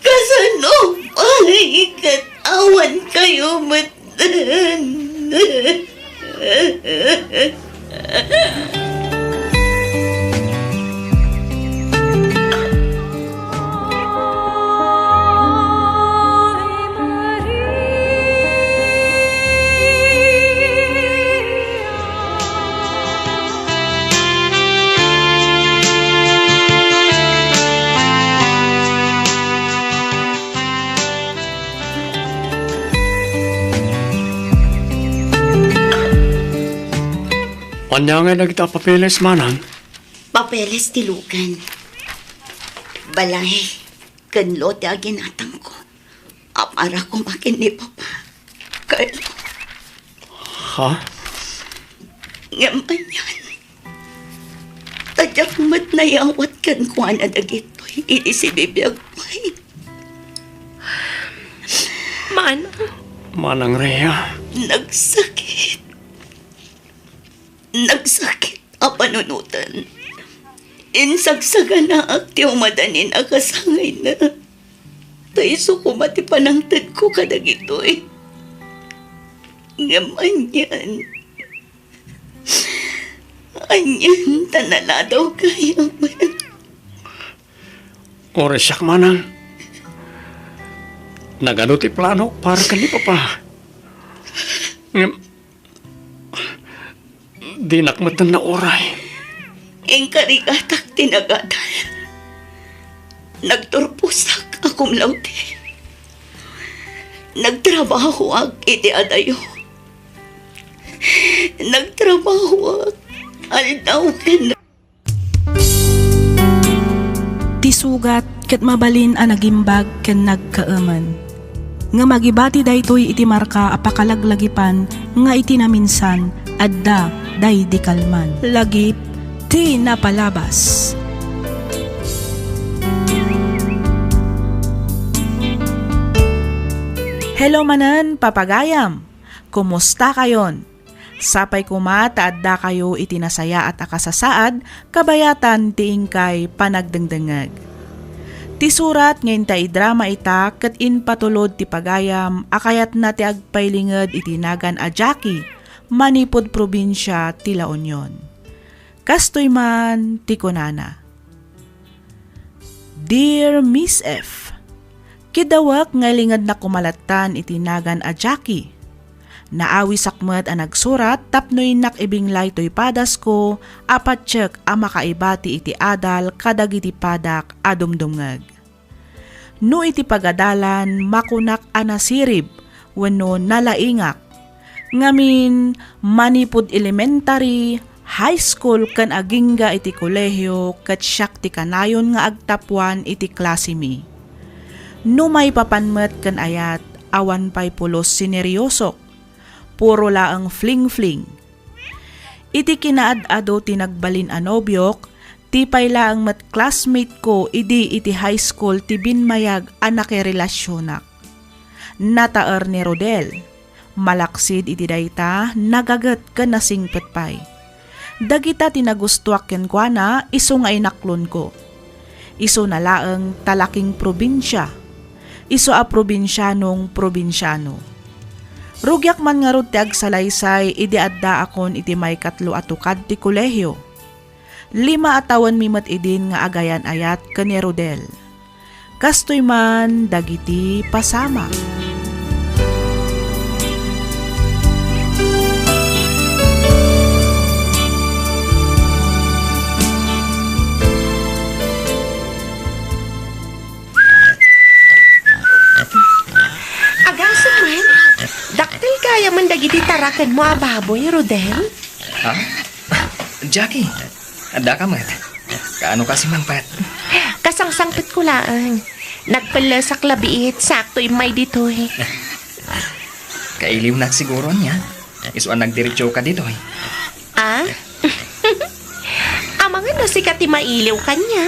Speaker 4: Kasano pa'y katawan kayo matan.
Speaker 6: Anya nga nagita papeles, Manang.
Speaker 4: Papeles tilugan. Balay, kanlote ang ginatang ko. Apara ko makin ni Papa. Carlo,
Speaker 6: Ha?
Speaker 4: ngaman yan. Tadyak mat na yawat kan ko na dagitoy. Ini si bibiyag pa'y.
Speaker 6: Manang Rhea.
Speaker 4: Nagsakit. Nagsakit ang panunutan. Insagsaga na aktiw madanin akasangay na. Taiso ko mati panangtad ko kadagitoy. Ngaman yan. Anyan tanala daw kaya man.
Speaker 6: Oresyak, Manang. Nagano ti plano para kan ni Papa. Di nakmatan na oray.
Speaker 4: Ang karigatak tinagadan. Nagturpusak akong lauti. Nagtrabaho ag iti adayo. Nagtrabaho ag aldaw ken.
Speaker 1: Tisugat ket mabalin a nagimbag ken nagkaaman. Nga magibati daytoy iti marka apakalaglagipan nga iti naminsan adda day di kalman. Lagip ti napalabas. Hello manan, papagayam. Kumusta kayon? Sapay kumata adda kayo itinasaya at akasasaad, kabayatan tiing kay panagdengdengag. Ti surat ngayon ta idrama ita ket in patulod ti pagayam akayat na ti agpaylinged itinagan a Jackie, manipod probinsya ti La Union. Kastoy man ti kunana. Dear Miss F, kidawak nga lingad na kumalatan itinagan a Jackie. Naawi sakmet a nagsurat tapnoy nakibinglay toy padas ko apat check a makaibati iti adal kadagiti padak adumdumngag. No iti pagadalan makunak a nasirib wenno nalaingak. Ngamin manipud elementary, high school kan agingga iti kolehiyo ket siak ti kanayon nga agtapwan iti klase mi. No may papanmet kan ayat awan pay pulos sineryosok. Puro laang fling-fling. Iti kinaad-ado tinagbalin a nobyok, tipay laang mat classmate ko idi iti high school ti binmayag a nakirelasyonak. Nataer ni Rodel. Malaksid iti dayta, nagagat ka nasingpet pay. Dagita tinagustuak ken kuana, iso nga inaklon ko. Iso na laang talaking probinsya. Iso a probinsyanong probinsyano. Rugyak man nga rod ti agsalaysay, idi adda akon iti may 3 a tukad ti kolehiyo. 5 atawan mimat idin nga agayan ayat ken ni Rodel. Kastoy man dagiti pasama.
Speaker 3: Agaso man, daktil kaya man dagiti tarakan mo a baboy, Rodel?
Speaker 8: Ha? Jackie, ada ka mat. Kaano kasi mangpat?
Speaker 3: Kasangsangpit ko lang. Nagpala sa klabiit, sakto imay dito eh.
Speaker 8: Kailiw na siguro niya. Isuan nagdiretso ka dito eh.
Speaker 3: Ah? Amang ano si Kati mailiw kanya?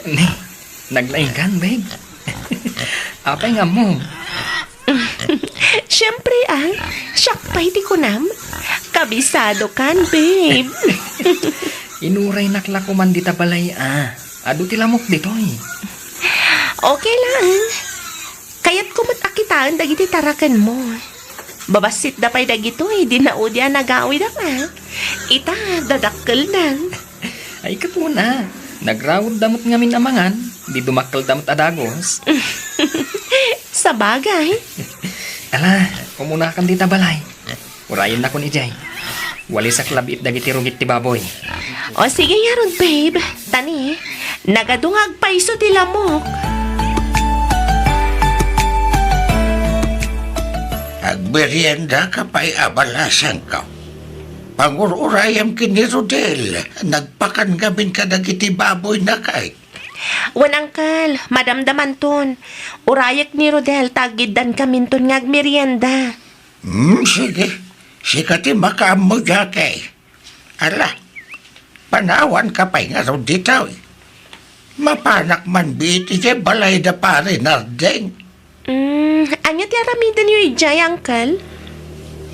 Speaker 8: Ni, naglaing kan, babe. Apay nga mo.
Speaker 3: Siyempre siyak pa'y di ko nam. Kabisado kan, babe.
Speaker 8: Inuray nakla ko man dita balay Ado tilamok dito eh.
Speaker 3: Okay lang. Kaya't kumatakitaan dagiti tarakan mo. Babasit da pa'y dagito eh. Di na udya nag-aawid ka. Ita, dadakkel nang.
Speaker 8: Ay kapuna. Nagrawod damot ngamin amangan. Di dumakkel damot adagos.
Speaker 3: Sa bagay.
Speaker 8: Ala, kumuna kan dita balay. Urayin na ko ni Jay. Wali sa klabit dagiti rugit ti baboy.
Speaker 3: O sige nga ron, babe. Tani, nagadungag pa iso ti lamok.
Speaker 2: Agmerienda ka pa'y abalasan ka. Pangururayam kini Rodel, nagpakan gabin ka dagiti baboy na kay.
Speaker 3: Wan angkal, madamdaman ton. Urayak ni Rodel, tagidan kaminton ngag merienda.
Speaker 2: Sige. Sikati makaamo kay. Ala, panawan ka pa'y nga ron dito. Mapanak man biti balay da pare nardeng.
Speaker 3: Anya ti aramidan niyo ijay, angkal?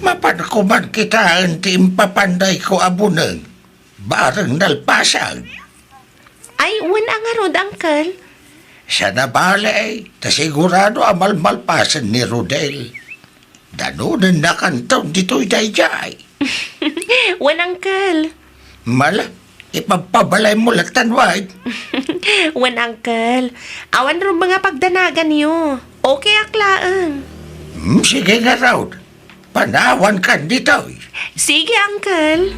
Speaker 2: Mapanakuman kita ang tiimpapanday ko abuneng. Bareng nalpasang.
Speaker 3: Ay, wan ang arod, angkal.
Speaker 2: Sa nabalay, ta sigurado amal-malpasan ni Rodel. Danunan na kantaw dito'y dayjay.
Speaker 3: Wan, angkal.
Speaker 2: Mala, ipagpabalay mo latanway.
Speaker 3: Wan, angkal. Awan rin mga pagdanagan niyo. Okay, aklaan.
Speaker 2: Sige nga raw. Panawan ka dito'y.
Speaker 3: Sige, angkal.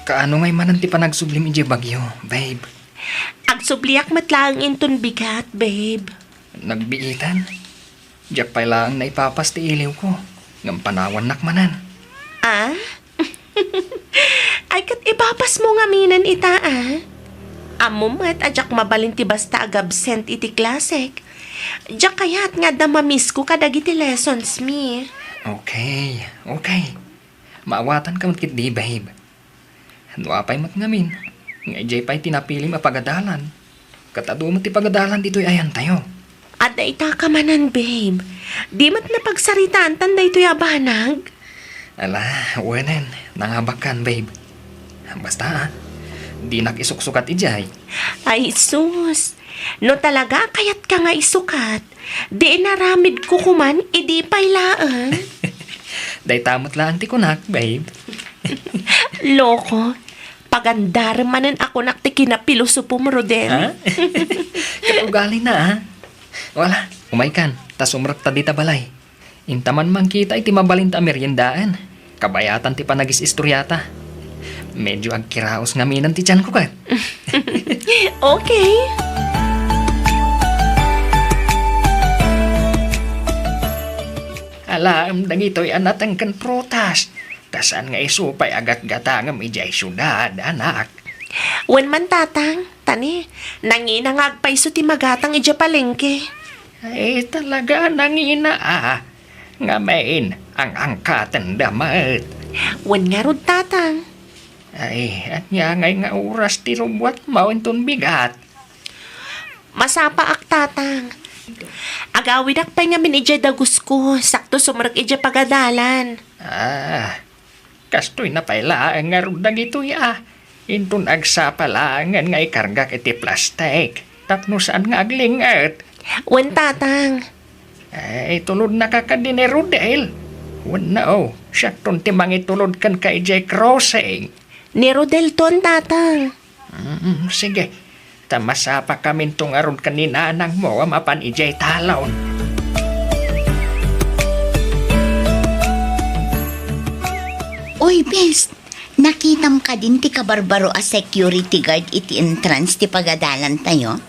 Speaker 8: Kaano ngay mananti pa nagsublim ije bagyo, babe?
Speaker 3: Agsubliak matlaang inton bigat, babe.
Speaker 8: Nagbiitan. Diyak pa'y lang na ipapas ti iliw ko. Ngam panawan nakmanan.
Speaker 3: Ah? Ay kat ipapas mo nga minan ita, Amo mat ajak mabalin ti basta agabsent iti klasek. Diyak kayat nga damamis ko kadagiti lessons mi.
Speaker 8: Okay. Maawatan ka matkit di, babe. Ano apay matngamin? Nga ijay pa'y tinapilim apagadalan. Katado mo ti pagadalan dito'y ayan tayo.
Speaker 3: At ita ka manan, babe. Di mat napagsaritaan tanday to'y abanag.
Speaker 8: Ala, wenen, nangabakan, babe. Basta, di nakisuksukat ijay.
Speaker 3: Ay, sus. No talaga kayat ka nga isukat. Di naramid ko kuman, idi pailaan.
Speaker 8: Day tamot lang ti kunak, babe.
Speaker 3: Loko. Pagandar manan ako nakti kinapilosopo mo, Rodel.
Speaker 8: Ha? Kaugali na, ha? Wala, umaykan. Tas umrak ta di ta balay. Intaman man kita iti mabalin ta meriendaan. Kabayatan ti panagis istoryata. Medyo agkiraos nga minan ti tiyan ko kat.
Speaker 3: Okay.
Speaker 8: Alam, dagito'y anatang kan protas. Tasan nga isupay agat gatangam ijay syudad, anak.
Speaker 3: Wen man tatang, tani, nanginangagpay so ti magatang ija palengke.
Speaker 8: Ay, talaga nangina Nga main, ang angkatan damat.
Speaker 3: Wen nga rod tatang.
Speaker 8: Ay, at ngay nga oras ti rubuat mawinton bigat.
Speaker 3: Masapa ak tatang. Agawid ak pay nga min ija dagus ko, sakto sumrek ija pagadalan.
Speaker 8: Kastoy na pala nga rudag ito Intun agsapalangan nga ikargak iti plastik. Tapno saan nga aglingat.
Speaker 3: Wen tatang.
Speaker 8: Ay, tulod na kakadine Rodel. Wano, siya ti mangitulod kan ka ijay crossing.
Speaker 3: Ni Rodel ton tatang.
Speaker 8: Sige, tamasapa kami tong aron kanina nang mo mapan ijay talon.
Speaker 4: Oy, best. Nakitam ka din ti kabarbaro a security guard iti entrance ti pagadalan tayo?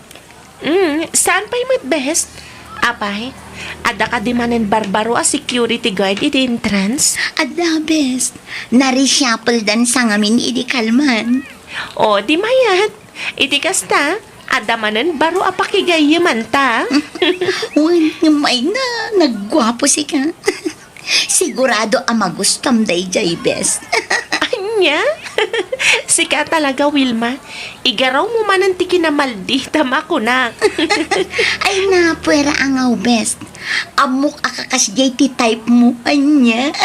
Speaker 3: Saan pa'y mat best? Apay, ada ka di manen barbaro a security guard iti entrance?
Speaker 4: Ada, best. Narishuffle dan sa ngamin iti kalman.
Speaker 3: O, di mayat. Iti kasta, ada manen baro a pakigayaman ta.
Speaker 4: Uy, may na. Naggwapo si ka. Sigurado ang magustam day jay, best.
Speaker 3: Anya? Sika talaga, Wilma. Igaraw mo man ang tiki na maldi, tama ko na.
Speaker 4: Ay na, puwera angaw, best. Amok akakas jay ti type mo, anya.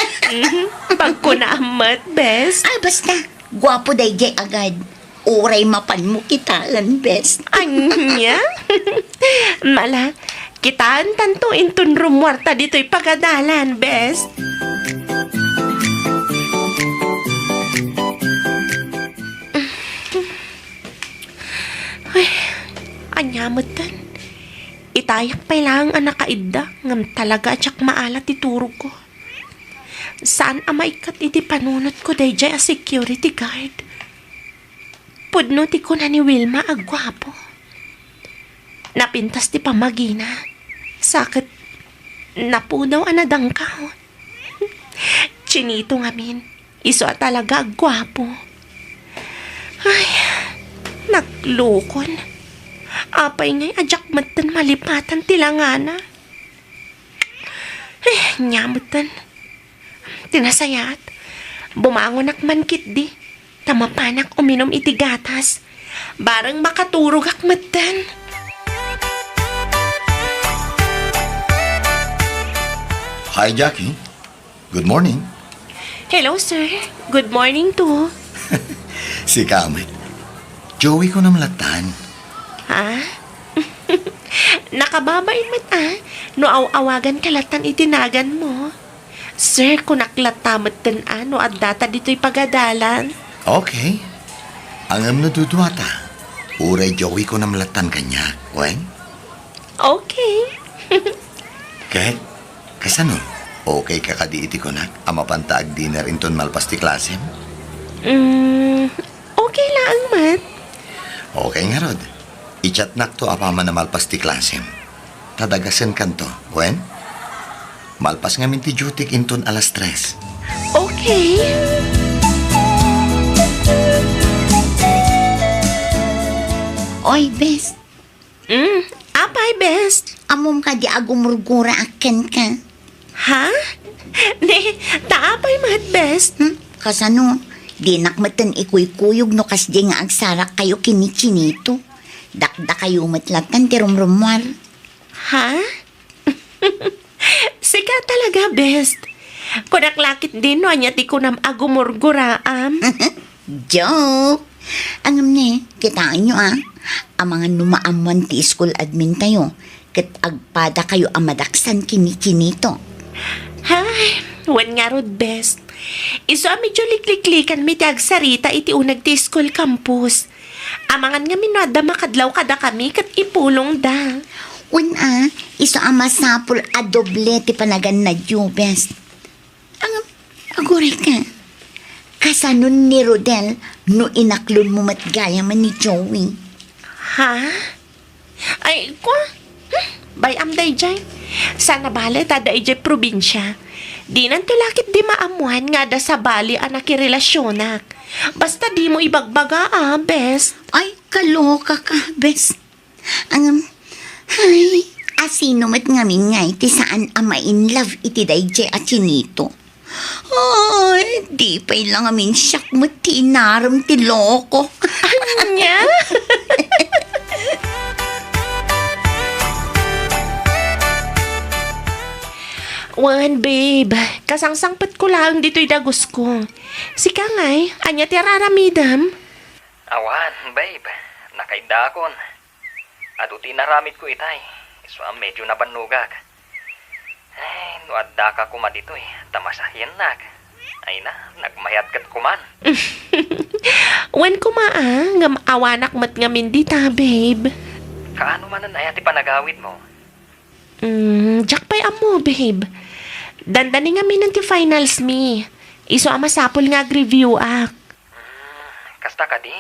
Speaker 3: Pag ko na amat, best.
Speaker 4: Ay, basta. Gwapo day jay agad. Uray mapan mo kitaan, best.
Speaker 3: Anya? Mala, kitaan tanto intun rumwarta dito'y pagadalan, best. Ay, anyamatan. Itayak pa lang ang nakaida ngam talaga at maalat iturog ko. Saan amaikat iti panunot ko dayjay a security guard? Pudno ti ko na ni Wilma agwapo. Napintas ti pamagina. Sakit napudaw anadangkaw. Chinito ngamin. Iso talaga agwapo. Ay, naglukon. Apay ngay ajak matan malipatan tilangana. Nyamutan. Tinasayat. Bumangon akmankit di. Tamapanak uminom iti gatas. Barang makaturog akmatan.
Speaker 2: Hi, Jackie. Good morning.
Speaker 3: Hello, sir. Good morning to.
Speaker 2: Si Kamet. Joey ko namlatan.
Speaker 3: Ha? Nakababain mat no awagan kalatan itinagan mo. Sir, kung naklatamat din no at data dito'y pagadalan.
Speaker 2: Okay. Angam na duduata. Uray Joey ko namlatan kanya. Wen?
Speaker 3: Okay.
Speaker 2: Kahit, kasano? Okay ka kadi iti ko na amapantag dinner inton malpas ti klasem?
Speaker 3: Okay lang, Mat.
Speaker 2: Okay nga rod. I-chat nak to apaman na malpas ti klasem. Tadagasen kanto. Wen? Malpas nga min ti jutik inton alas 3.
Speaker 3: Okay.
Speaker 4: Oy, best.
Speaker 3: Apay, best.
Speaker 4: Amom ka di agumurgura aken ka.
Speaker 3: Ha? Ne, taapay, Mat, best.
Speaker 4: Kasano, di nakmatan ikuy-kuyog no kasdi nga agsarak kayo kini Chinito. Dakda kayo matlakan ti rumrumwar.
Speaker 3: Ha? Sika talaga, best. Kunaklakit din no, anya ti kunam agumurguraam.
Speaker 4: Joke! Angam ne, kitaan nyo ang mga numaamuan ti school admin tayo. Kat agpada kayo amadaksan kini-kinito.
Speaker 3: Hay, wan nga rod, best. Iso medyo likliklikan mi ti agsarita iti unag ti school campus. Amangan nga minada makadlaw kada kami kat ipulong da.
Speaker 4: Una, iso ang masapul a doble ti panagan na best. Angam, aguray ka. Kasanon ni Rodel no inaklon mo matgaya man ni Joey.
Speaker 3: Ha? Ay, ko? Bayam day jay. Sana bala tada ijay probinsya. Di nan tulakit di maamuhan nga da sa bali anak relasyonak. Basta di mo ibagbaga best.
Speaker 4: Ay, kaloka ka, best. Ay, asino mat ngamin nga iti saan ama in love iti dayjay at chinito. Ay, di pa'y lang amin siyak mo tinaram ti loko.
Speaker 3: Anya? Wan, babe. Kasangsangpat ko lang dito'y dagos ko. Sika nga'y, anya ti raramidam?
Speaker 8: Awan, babe. Nakaidakon. Aduti naramid ko itay. So, medyo nabanugag. Ay, nuadda ka kuma dito Tamasahyan nak. Ay na, nagmayat kat kuman.
Speaker 3: Wan ko nga maawanak mat ngamin dita, babe.
Speaker 8: Kaano man ang ayati panagawid mo?
Speaker 3: Jack pa'y amo, babe. Dandani nga min ti finals mi. Iso ama sapol nga review
Speaker 8: Kasta ka di?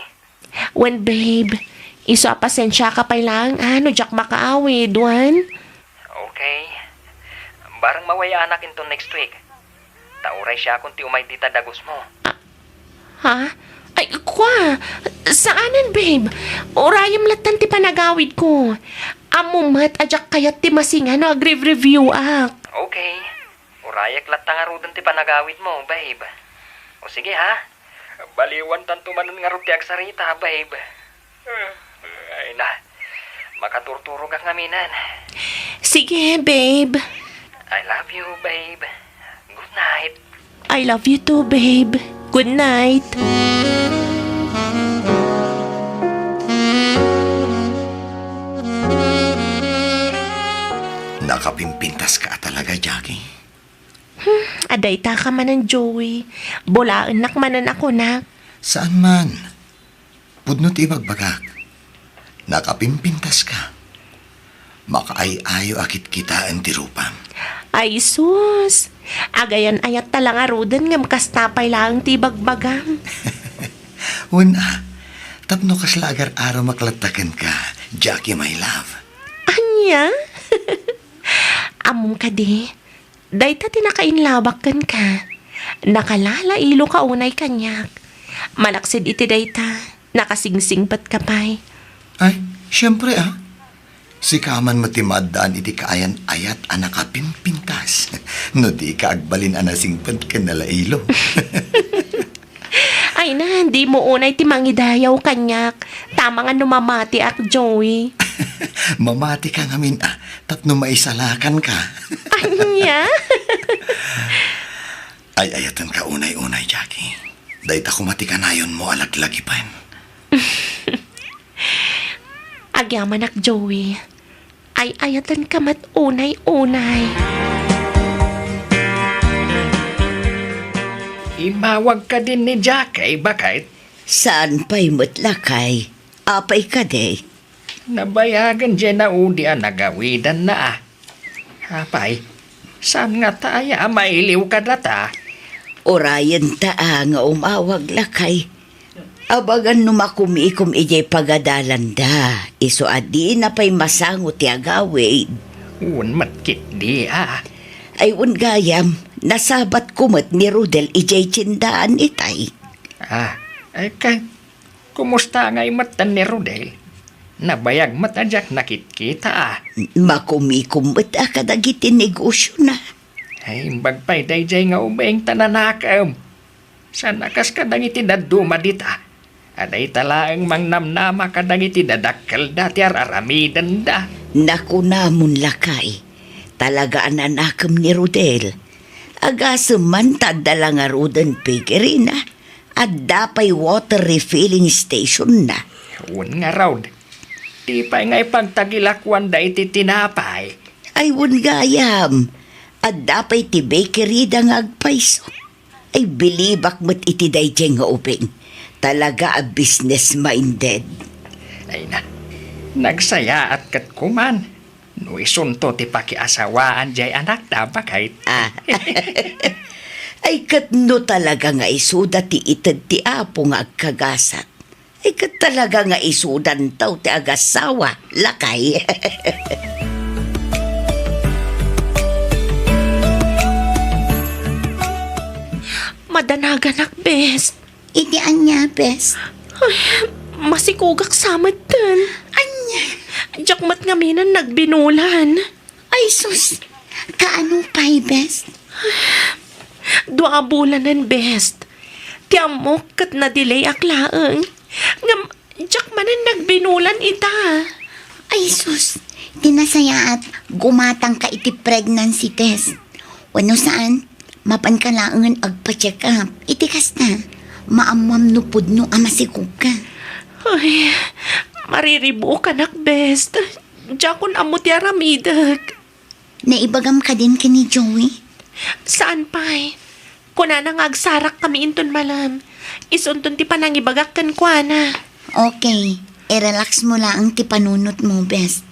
Speaker 3: Wan, babe. Iso pasensya ka pa'y lang. Ano, Jack makaawid, wan?
Speaker 8: Okay. Barang mawaya anak into next week. Tauray siya kung ti umay dita dagos mo.
Speaker 3: Ha? Ay, kwa? Saanan, babe? Orayam latan ti panagawid ko. Amumat, ajak kayat ti masinga no agri-review
Speaker 8: Okay. Urayak latang arudan ti panagawid mo, babe. O sige ha. Baliwan tanto manan nga ti agsarita, babe. Ay na. Makaturturo ka ngaminan.
Speaker 3: Sige, babe.
Speaker 8: I love you, babe. Good night.
Speaker 3: I love you too, babe. Good night.
Speaker 2: Nakapimpintas ka talaga, Jackie.
Speaker 3: Aday ta ka manan, Joey. Bulaan nak manan ako, nak.
Speaker 2: Saan man? Pudnot ibagbagak. Nakapimpintas ka. Makaay-ayo akit kita ang tirupam.
Speaker 3: Ay, sus. Agayan ayat talang arudan ngam kastapay lang ti bagbagam.
Speaker 2: Una, tapno kaslagar araw maklatakan ka, Jackie, my love.
Speaker 3: Anya? Among ka di. Dayta tinakainlabakan ka. Nakalala ilo ka unay kanyak. Malaksid iti dayta. Nakasingsingpat ka pa'y.
Speaker 2: Ay, syempre Si kaman matimadaan iti kaayan ayat anakapimpintas. No di ka agbalin anasingpad ka nalailo.
Speaker 3: Ay na, hindi mo unay ti mangidayaw kanyak. Tama nga numamati at Joey.
Speaker 2: Mamati ka ngamin tapno maisalakan ka.
Speaker 3: Anya?
Speaker 2: Ay ayatan ka unay-unay, Jackie. Dahit ako matikanayon mo alaglagipan.
Speaker 3: Agyaman ak Joey. Ay ayatan ka mat unay-unay.
Speaker 8: Imawag ka din ni Jack, bakit?
Speaker 4: Saan pa'y mutlakay? Apay ka de.
Speaker 8: Nabayagan dyan na udi ang nagawidan na Apay, saan nga taya mailiw ka data?
Speaker 4: Orayan taa nga umawag lakay. Abagan numakumikom ijay pagadalan da. Iso adi na pa'y masangot ti agawid.
Speaker 8: Un matkit di
Speaker 4: Ay un gayam, nasabat kumot ni Rudel ijay tsindaan itay.
Speaker 8: Ay kay, kumusta nga'y matan ni Rodel? Nabayag matadyak nakit-kita
Speaker 4: Makumikumot akadagiti negosyo na.
Speaker 8: Ay, bagpay dayjay nga ubeng tananakam. Sa nakas kadang iti daduma dita. Aday talaang mangnamnama ka dagiti dadakkel da ti araramidan da.
Speaker 4: Naku namon lakay. Talagaan anakam ni Rodel. Agasem man tadala nga roden piggery na. At dapay water refilling station na.
Speaker 8: Un nga raw. Di pa nga ipagtagilakwan da iti tinapay.
Speaker 4: Ay wun gayam. At dapay ti bakery da nga agpaiso. Ay bilibak mo't iti dayjeng nga uping. Talaga a business-minded.
Speaker 8: Ay na, nagsaya at kat kuman. No isunto ti pakiasawaan jay anak da bakit?
Speaker 4: Ay katno talaga nga isuda ti ited ti apo nga agkagasat. Ay kat talaga nga isudan taw ti agasawa. Lakay.
Speaker 3: Madanagan ak, best.
Speaker 4: Iti anya, bes.
Speaker 3: Masikugak samad tan.
Speaker 4: Anya.
Speaker 3: Jakmat nga minan nagbinulan.
Speaker 4: Ay sus. Kaano pa'y, bes?
Speaker 3: Dua bulanan, best. Tiamok kat na-delay aklaang. Ngam, jakmanan nagbinulan ita.
Speaker 9: Ay sus, tinasaya at gumatang ka iti pregnancy test. Wano saan, mapan ka laangan agpa-check up. Iti kasta, maamam no pudno amasikog ka.
Speaker 3: Ay, mariribo ka nak, best. Jakon amo ti aramidag.
Speaker 9: Naibagam ka din ka ni Joey?
Speaker 3: Saan pa'y? Kuna nang agsarak kami inton malam. Isuntun ti panangibagak kan kuana.
Speaker 9: Okay, i-relax mo lang ti panunot mo, best.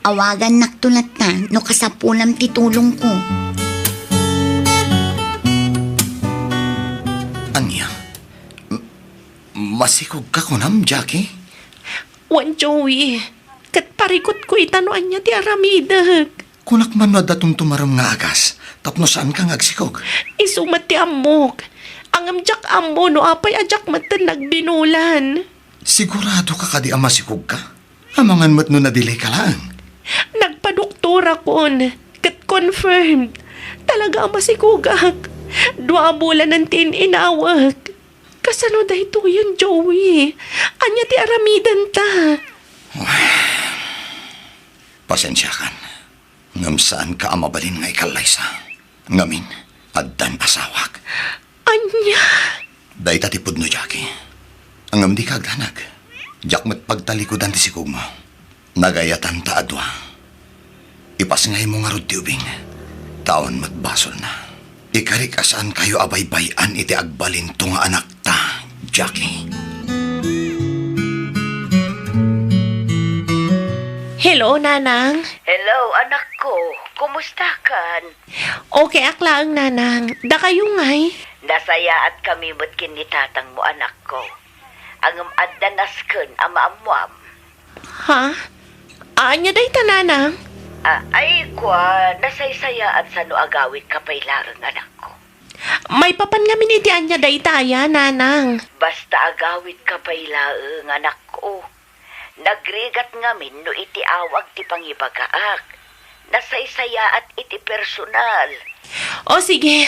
Speaker 9: Awagan naktulat na no kasapulam ti tulong ko.
Speaker 2: Anya? Masikog ka kunam, Jackie?
Speaker 3: Wan Joey, kat parikot ko itanoan niya ti aramidag.
Speaker 2: Kunak man na datong tumaram nga agas, tapno saan kang agsikog?
Speaker 3: Isumat ti amok. Ang amjak amo no apay ajak matan nagbinulan.
Speaker 2: Sigurado ka kadi masikog ka? Amangan mat no na-delay ka lang.
Speaker 3: Nagpadoktora kon. Kat confirmed. Talaga ang masikugak. 2 bulan ng inawag. Kasano da ito yun, Joey? Anya ti aramidan ta.
Speaker 2: Pasensya kan. Ngam saan ka amabalin nga ikalaysa. Ngamin, addan asawak.
Speaker 3: Anya?
Speaker 2: Day tatipod no, Jackie. Ang di ka agdanag. Jak mat pagtalikodan ti sikog mo. Nagayatan ta adwa. Ipasngay mo nga rod ti ubing. Taon mat basol na. Ikarik asaan kayo abaybayan iti agbalin to nga anak ta, Jackie.
Speaker 3: Hello, Nanang.
Speaker 7: Hello, anak ko. Kumusta kan?
Speaker 3: Okay, aklaang Nanang. Da kayo ngay.
Speaker 7: Nasaya at kami mo't kinitatang mo, anak ko. Ang addanasken ama amuam.
Speaker 3: Ha? Anya day ta, Nanang?
Speaker 7: Ay kwa, nasaysaya at sano agawit ka pa'y larang, anak ko.
Speaker 3: May papan nga minitian niya day taya, Nanang.
Speaker 7: Basta agawit ka pa'y laang, anak ko. Nagrigat ngamin no iti awag ti pangibagaak. Nasaysaya at iti personal.
Speaker 3: O sige,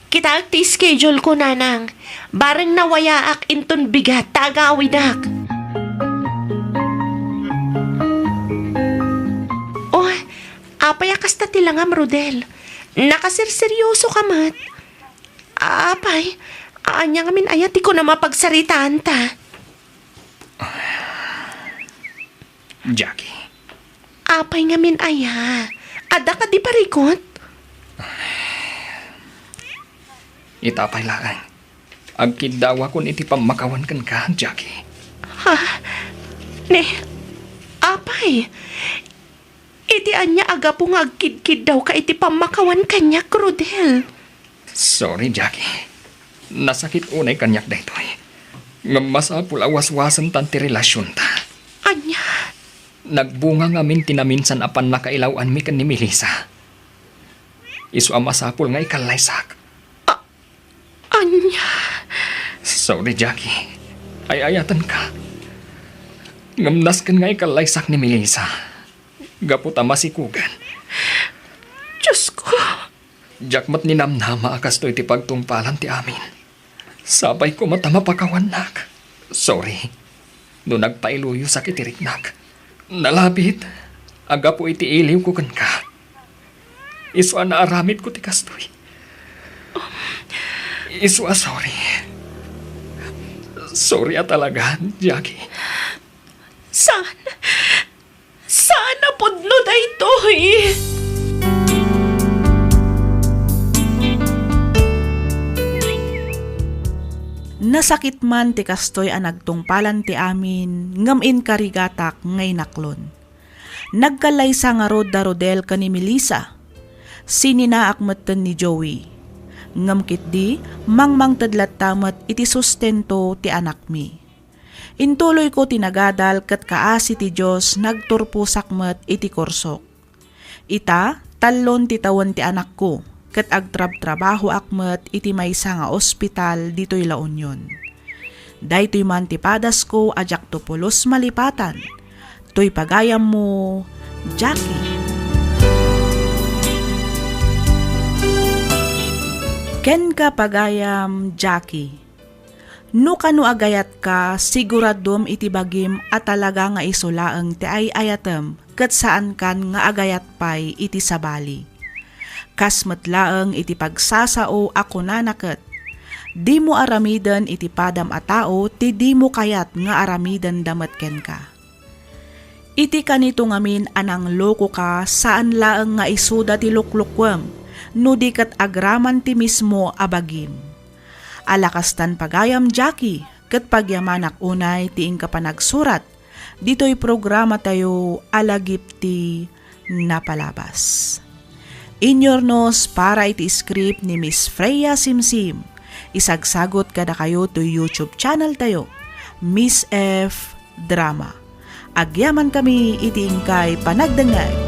Speaker 3: kita ti schedule ko, Nanang. Bareng nawayaak inton bigat, tagawidak. Oh, apay akas na tilangam, Rodel. Nakasirseryoso ka mat. Apay, anya ngamin ayat ko na mapagsaritaan ta.
Speaker 8: Jackie,
Speaker 3: Apay ngamin aya. Ada ka di parikot?
Speaker 8: itapay laang. Agkidawa kun iti pamakawan kan ka, Jackie.
Speaker 3: Ha? Ne, apay. Iti anya aga po nga agkid-kid daw ka iti pamakawan kanya, Rodel.
Speaker 8: Sorry, Jackie. Nasakit unay kanyak daytoy. Ngamasapul awas-wasan tanti relasyon ta.
Speaker 3: Anya?
Speaker 8: Nagbunga ngamin tinaminsan apan nakailawan mi kan ni Melissa. Isu amasapul nga ikalaysak.
Speaker 3: Anya?
Speaker 8: Sorry, Jackie. Ay-ayatan ka. Ngamnas kan nga ikalaysak ni Melissa. Gapot ama sikugan.
Speaker 3: Diyos ko.
Speaker 8: Jakmat ni namnama akas to iti pagtungpalan ti amin. Sabay ko matama pakawanak. Sorry. No nagpailuyo sa kitiriknak. Nalapit. Aga po iti iliw ko kan ka. Iswa na aramid ko ti kastoy. Iswa sorry. Sorry talaga, Jackie.
Speaker 3: Sana pudno da ito eh.
Speaker 1: Nasakit man ti kastoy ang nagtungpalan ti amin, ngamin karigatak ngay naklon. Nagkalaysa nga rod da rodel ka ni Melissa. Sininaak matan ni Joey. Ngamkit di, mangmang tadlat tamat iti sustento ti anak mi. Intuloy ko tinagadal kat kaasi ti Diyos nagturpusak met iti korsok. Ita, talon ti tawan ti anak ko, kat agtrab-trabaho akmet iti maysa nga ospital dito'y La Union. Daytoy man ti padas ko ajak tupulos malipatan. To'y pagayam mo, Jackie. Ken ka pagayam, Jackie. No kanu agayat ka, siguradom iti bagim at talaga nga isulaang ti ay ayatem kat saan kan nga agayat pay iti sabali. Kas matlaang iti pagsasao ako nanaket. Di mo aramidan iti padam a tao, ti di mo kayat nga aramidan damat ken ka. Iti kanito ngamin anang loko ka saan laang nga isuda ti luklukwem, no di kat agraman ti mismo abagim. Alakastan pagayam, Jackie, kat pagyamanak unay tiing ka pa nagsurat, dito'y programa tayo alagip ti napalabas. Inyornos para iti script ni Miss Freya Simsim. Isagsagot kada kayo to YouTube channel tayo, Miss F Drama. Agyaman kami iti ingkay panagdangay.